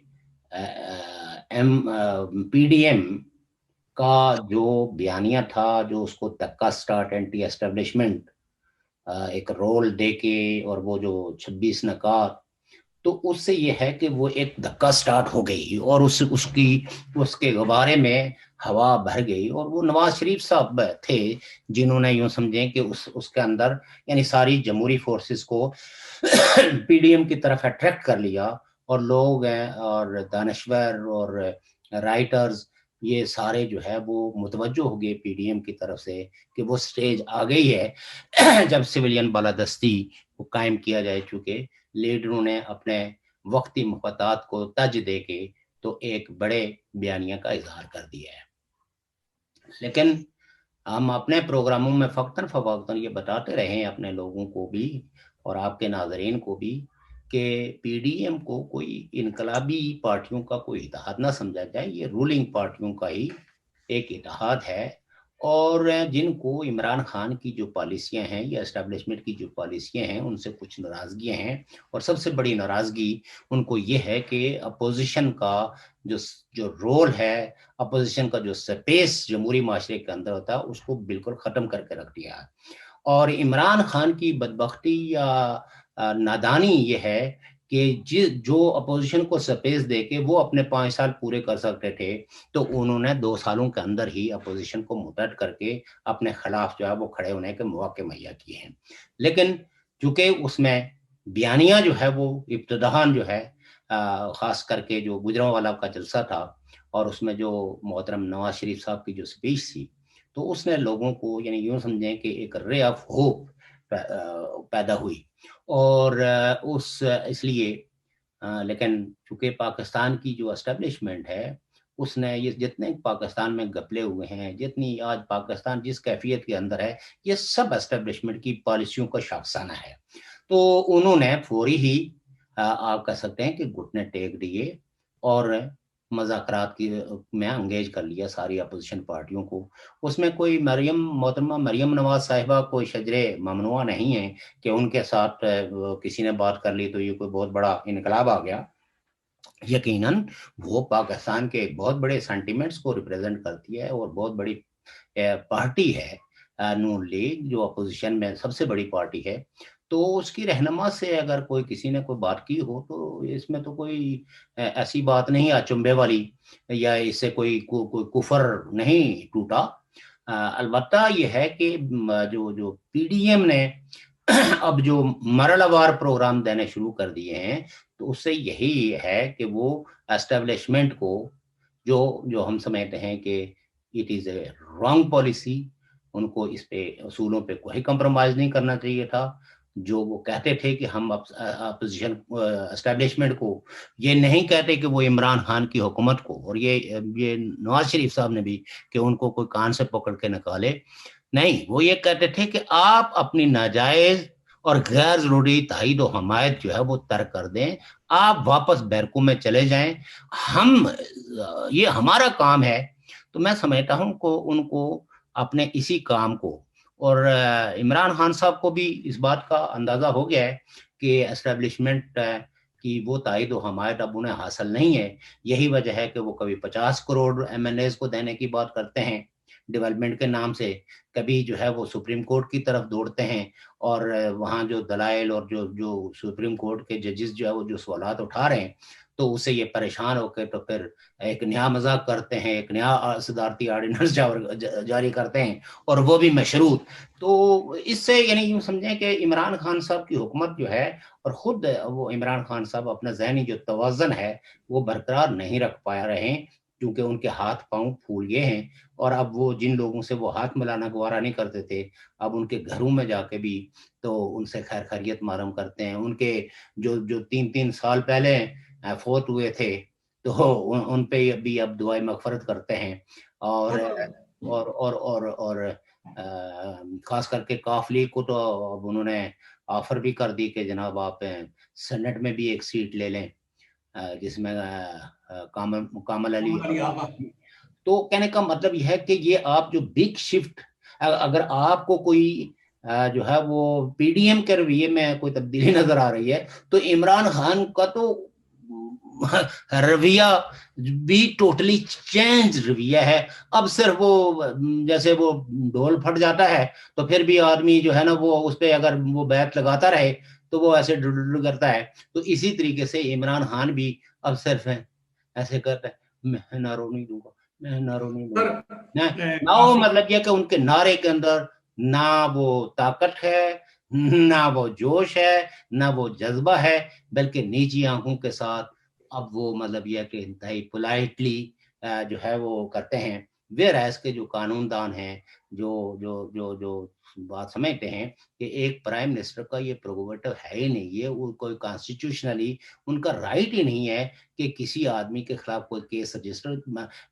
پی ڈی ایم کا جو بیانیہ تھا، جو اس کو دھکا سٹارٹ اینٹی اسٹیبلشمنٹ ایک رول دے کے، اور وہ جو 26 نکات، تو اس سے یہ ہے کہ وہ ایک دھکا سٹارٹ ہو گئی، اور اس کے غبارے میں ہوا بھر گئی، اور وہ نواز شریف صاحب تھے جنہوں نے یوں سمجھیں کہ اس کے اندر یعنی ساری جمہوری فورسز کو پی ڈی ایم کی طرف اٹریکٹ کر لیا، اور لوگ ہیں اور دانشور اور رائٹرز یہ سارے جو ہے وہ متوجہ ہو گئے پی ڈی ایم کی طرف سے کہ وہ سٹیج آ گئی ہے جب سویلین بالادستی کو قائم کیا جائے، چونکہ لیڈروں نے اپنے وقتی مفادات کو ترجیح دے کے تو ایک بڑے بیانیہ کا اظہار کر دیا ہے۔ لیکن ہم اپنے پروگراموں میں فوقتاً فوقتاً یہ بتاتے رہے ہیں اپنے لوگوں کو بھی اور آپ کے ناظرین کو بھی کہ پی ڈی ایم کو کوئی انقلابی پارٹیوں کا کوئی اتحاد نہ سمجھا جائے، یہ رولنگ پارٹیوں کا ہی ایک اتحاد ہے، اور جن کو عمران خان کی جو پالیسیاں ہیں یا اسٹیبلشمنٹ کی جو پالیسیاں ہیں ان سے کچھ ناراضگیاں ہیں، اور سب سے بڑی ناراضگی ان کو یہ ہے کہ اپوزیشن کا جو رول ہے، اپوزیشن کا جو سپیس جمہوری معاشرے کے اندر ہوتا ہے اس کو بالکل ختم کر کے رکھ دیا ہے۔ اور عمران خان کی بدبختی یا نادانی یہ ہے کہ جو اپوزیشن کو سپیس دے کے وہ اپنے 5 سال پورے کر سکتے تھے تو انہوں نے 2 سالوں کے اندر ہی اپوزیشن کو مرتد کر کے اپنے خلاف جو ہے وہ کھڑے ہونے کے مواقع مہیا کیے ہیں۔ لیکن چونکہ اس میں بیانیہ جو ہے وہ ابتداً جو ہے خاص کر کے جو گجرانوالہ کا جلسہ تھا اور اس میں جو محترم نواز شریف صاحب کی جو سپیچ تھی تو اس نے لوگوں کو یعنی یوں سمجھیں کہ ایک رے آف ہوپ پیدا ہوئی، اور اس لیے لیکن چونکہ پاکستان کی جو اسٹیبلشمنٹ ہے اس نے یہ جتنے پاکستان میں گپلے ہوئے ہیں، جتنی آج پاکستان جس کیفیت کے اندر ہے، یہ سب اسٹیبلشمنٹ کی پالیسیوں کا شاخسانہ ہے۔ تو انہوں نے فوری ہی آپ کہہ سکتے ہیں کہ گھٹنے ٹیک دیے اور مذاکرات کی میں انگیج کر لیا ساری اپوزیشن پارٹیوں کو۔ اس میں کوئی محترمہ مریم نواز صاحبہ کوئی شجرے ممنوع نہیں ہے کہ ان کے ساتھ کسی نے بات کر لی تو یہ کوئی بہت بڑا انقلاب آ گیا۔ یقیناً وہ پاکستان کے بہت بڑے سینٹیمنٹس کو ریپریزنٹ کرتی ہے اور بہت بڑی پارٹی ہے نون لیگ، جو اپوزیشن میں سب سے بڑی پارٹی ہے۔ تو اس کی رہنما سے اگر کوئی کسی نے کوئی بات کی ہو تو اس میں تو کوئی ایسی بات نہیں اچنبے والی یا اس سے کوئی کفر نہیں ٹوٹا۔ البتہ یہ ہے کہ جو پی ڈی ایم نے اب جو مرحلہ وار پروگرام دینے شروع کر دیے ہیں تو اس سے یہی ہے کہ وہ اسٹیبلشمنٹ کو جو ہم سمجھتے ہیں کہ it is a wrong policy, ان کو اس پہ اصولوں پہ کوئی کمپرومائز نہیں کرنا چاہیے تھا۔ جو وہ کہتے تھے کہ ہم اپوزیشن اسٹیبلشمنٹ کو یہ نہیں کہتے کہ وہ عمران خان کی حکومت کو، اور یہ نواز شریف صاحب نے بھی کہ ان کو کوئی کان سے پکڑ کے نکالے، نہیں، وہ یہ کہتے تھے کہ آپ اپنی ناجائز اور غیر ضروری تائید و حمایت جو ہے وہ ترک کر دیں، آپ واپس بیرکوں میں چلے جائیں، یہ ہمارا کام ہے۔ تو میں سمجھتا ہوں کہ ان کو اپنے اسی کام کو، اور عمران خان صاحب کو بھی اس بات کا اندازہ ہو گیا ہے کہ اسٹیبلشمنٹ کی وہ تائید و حمایت اب انہیں حاصل نہیں ہے۔ یہی وجہ ہے کہ وہ کبھی 50 کروڑ ایم این ایز کو دینے کی بات کرتے ہیں ڈیولپمنٹ کے نام سے، کبھی جو ہے وہ سپریم کورٹ کی طرف دوڑتے ہیں اور وہاں جو دلائل اور جو سپریم کورٹ کے ججز جو ہے وہ جو سوالات اٹھا رہے ہیں تو اسے یہ پریشان ہو کے تو پھر ایک نیا مذاق کرتے ہیں، ایک نیا صدارتی آرڈیننس جاری کرتے ہیں اور وہ بھی مشروط۔ تو اس سے یعنی یوں سمجھیں کہ عمران خان صاحب کی حکومت جو ہے اور خود وہ عمران خان صاحب اپنا ذہنی جو توازن ہے وہ برقرار نہیں رکھ پا رہے ہیں، کیونکہ ان کے ہاتھ پاؤں پھول گئے ہیں، اور اب وہ جن لوگوں سے وہ ہاتھ ملانا گوارا نہیں کرتے تھے اب ان کے گھروں میں جا کے بھی تو ان سے خیر خیریت معلوم کرتے ہیں۔ ان کے جو 3 سال پہلے فوت ہوئے تھے تو ان پہ بھی اب دعائیں مغفرت کرتے ہیں، اور خاص کر کے کاف لیگ کو تو اب انہوں نے آفر بھی کر دی کہ جناب آپ سینٹ میں بھی ایک سیٹ لے لیں، جس میں کامل علی۔ تو کہنے کا مطلب یہ ہے کہ یہ آپ جو بگ شفٹ، اگر آپ کو کوئی جو ہے وہ پی ڈی ایم کے رویے میں کوئی تبدیلی نظر آ رہی ہے تو عمران خان کا تو رویہ بھی ٹوٹلی چینج رویہ ہے۔ اب صرف وہ جیسے وہ ڈھول پھٹ جاتا ہے تو پھر بھی آدمی جو ہے نا وہ اس پہ اگر وہ بیت لگاتا رہے تو وہ ایسے ڈل کرتا ہے، تو اسی طریقے سے عمران خان بھی اب صرف ایسے کرتا ہے، میں نارو نہیں دوں گا، میں نارو نہیں دوں گا، نہ وہ مطلب یہ کہ ان کے نعرے کے اندر نہ وہ طاقت ہے، نہ وہ جوش ہے، نہ وہ جذبہ ہے، بلکہ نیچی آنکھوں کے ساتھ اب وہ مطلب یہ کہ انتہائی پولائٹلی جو ہے وہ کرتے ہیں، ویئر ایز کے جو قانون دان ہیں، جو بات سمجھتے ہیں کہ ایک پرائم منسٹر کا یہ پروگیٹو ہے ہی نہیں، یہ وہ کوئی کانسٹیٹیوشنلی ان کا رائٹ ہی نہیں ہے کہ کسی آدمی کے خلاف کوئی کیس رجسٹر.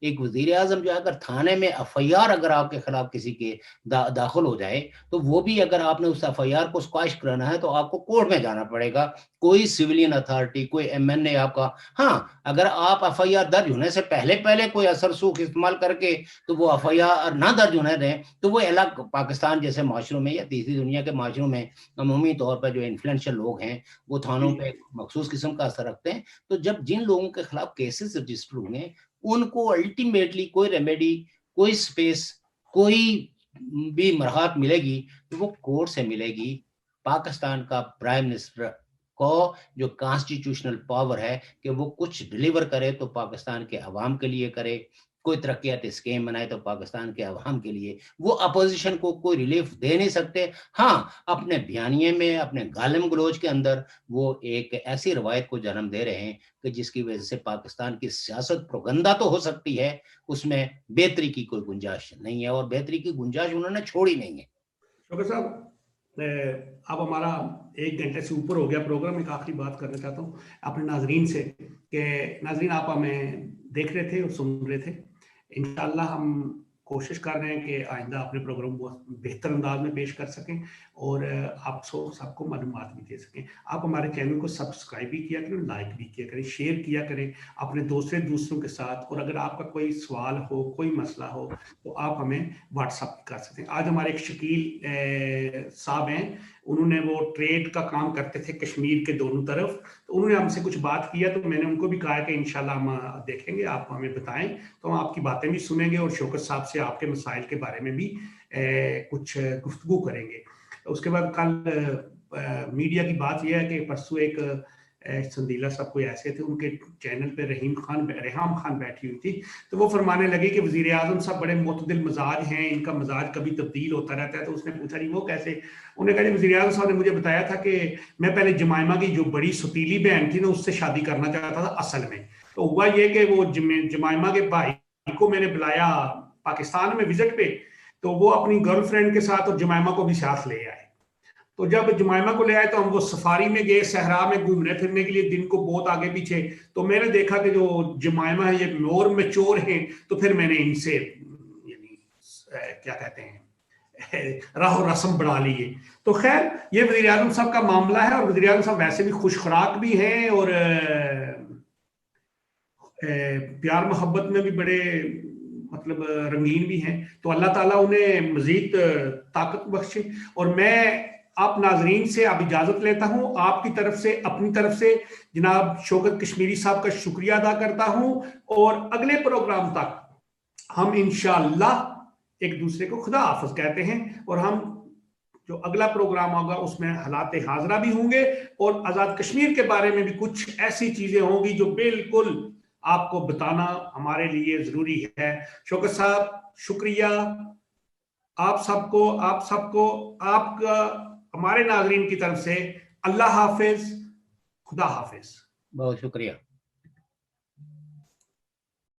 ایک وزیر اعظم جو ہے اگر تھانے میں ایف آئی آر اگر آپ کے خلاف کسی کے داخل ہو جائے تو وہ بھی اگر آپ نے اس ایف آئی آر کو اسکواش کرانا ہے تو آپ کو کورٹ میں جانا پڑے گا. کوئی سویلین اتھارٹی، کوئی ایم این اے آپ کا، ہاں اگر آپ ایف آئی آر درج ہونے سے پہلے کوئی اثر سوکھ استعمال کر کے تو وہ ایف آئی آر نہ درج ہونے دیں تو وہ الگ پاکستان جیسے معاشروں میں یا تیسری دنیا کے معاشروں میں عمومی طور پر جو انفلوئنشل لوگ ہیں وہ تھانوں پہ مخصوص قسم کا اثر رکھتے ہیں. تو جب جن لوگوں کے خلاف کیسز رجسٹر ہوں گے ان کو الٹیمیٹلی کوئی ریمیڈی، کوئی سپیس، کوئی بھی مراحت ملے گی تو وہ کورٹ سے ملے گی. پاکستان کا پرائم منسٹر کو جو کانسٹیٹیوشنل پاور ہے کہ وہ کچھ ڈیلیور کرے تو پاکستان کے عوام کے لیے کرے، کوئی ترقیاتی اسکیم بنائے تو پاکستان کے عوام کے لیے. وہ اپوزیشن کو کوئی ریلیف دے نہیں سکتے. ہاں اپنے بیانیے میں، اپنے گالم گلوچ کے اندر وہ ایک ایسی روایت کو جنم دے رہے ہیں کہ جس کی وجہ سے پاکستان کی سیاست پروگنڈا تو ہو سکتی ہے، اس میں بہتری کی کوئی گنجائش نہیں ہے، اور بہتری کی گنجائش انہوں نے چھوڑی نہیں ہے. شوکت صاحب، اب ہمارا 1 گھنٹے سے اوپر ہو گیا پروگرام. ایک آخری بات کرنا چاہتا ہوں اپنے ناظرین سے کہ ناظرین آپ ہمیں دیکھ رہے تھے اور سن رہے تھے. انشاءاللہ ہم کوشش کر رہے ہیں کہ آئندہ اپنے پروگرام کو بہتر انداز میں پیش کر سکیں اور آپ سب کو معلومات بھی دے سکیں. آپ ہمارے چینل کو سبسکرائب بھی کیا کریں، لائک بھی کیا کریں، شیئر کیا کریں اپنے دوستوں کے ساتھ. اور اگر آپ کا کوئی سوال ہو، کوئی مسئلہ ہو تو آپ ہمیں واٹس اپ کر سکتے ہیں. آج ہمارے ایک شکیل صاحب ہیں، انہوں نے وہ ٹریڈ کا کام کرتے تھے کشمیر کے دونوں طرف، تو انہوں نے ہم سے کچھ بات کیا تو میں نے ان کو بھی کہا کہ انشاءاللہ ہم دیکھیں گے، آپ ہمیں بتائیں تو ہم آپ کی باتیں بھی سنیں گے اور شوکت صاحب سے آپ کے مسائل کے بارے میں بھی کچھ گفتگو کریں گے. اس کے بعد کل میڈیا کی بات یہ ہے کہ پرسوں ایک سندیلا صاحب کوئی ایسے تھے، ان کے چینل پہ ریحام خان بیٹھی ہوئی تھی، تو وہ فرمانے لگے کہ وزیر اعظم صاحب بڑے معتدل مزاج ہیں، ان کا مزاج کبھی تبدیل ہوتا رہتا ہے. تو اس نے پوچھا جی وہ کیسے؟ انہوں نے کہا جی وزیر اعظم صاحب نے مجھے بتایا تھا کہ میں پہلے جمائمہ کی جو بڑی ستیلی بہن تھی نا اس سے شادی کرنا چاہتا تھا اصل میں. تو ہوا یہ کہ وہ جمائمہ کے بھائی کو میں نے بلایا پاکستان میں وزٹ پہ، تو وہ اپنی گرل فرینڈ کے ساتھ اور جمائمہ کو بھی ساتھ لے آئے. تو جب جمائمہ کو لے آئے تو ہم وہ سفاری میں گئے، صحرا میں گھومنے پھرنے کے لیے، دن کو بہت آگے پیچھے. تو میں نے دیکھا کہ جو جمائمہ ہے یہ اور میچور ہیں، تو پھر میں نے ان سے یعنی کیا کہتے ہیں راہ و رسم بڑھا لیے. تو خیر یہ وزیر اعظم صاحب کا معاملہ ہے، اور وزیر اعظم صاحب ویسے بھی خوش خوراک بھی ہیں اور پیار محبت میں بھی بڑے مطلب رنگین بھی ہیں. تو اللہ تعالیٰ انہیں مزید طاقت بخشے. اور میں آپ ناظرین سے اب اجازت لیتا ہوں، آپ کی طرف سے، اپنی طرف سے جناب شوکت کشمیری صاحب کا شکریہ ادا کرتا ہوں. اور اگلے پروگرام تک ہم انشاءاللہ ایک دوسرے کو خدا حافظ کہتے ہیں، اور ہم جو اگلا پروگرام ہوگا اس میں حالات حاضرہ بھی ہوں گے اور آزاد کشمیر کے بارے میں بھی کچھ ایسی چیزیں ہوں گی جو بالکل آپ کو بتانا ہمارے لیے ضروری ہے. شوکت صاحب شکریہ آپ سب کو آپ کا ہمارے ناظرین کی طرف سے اللہ حافظ، خدا حافظ. بہت شکریہ.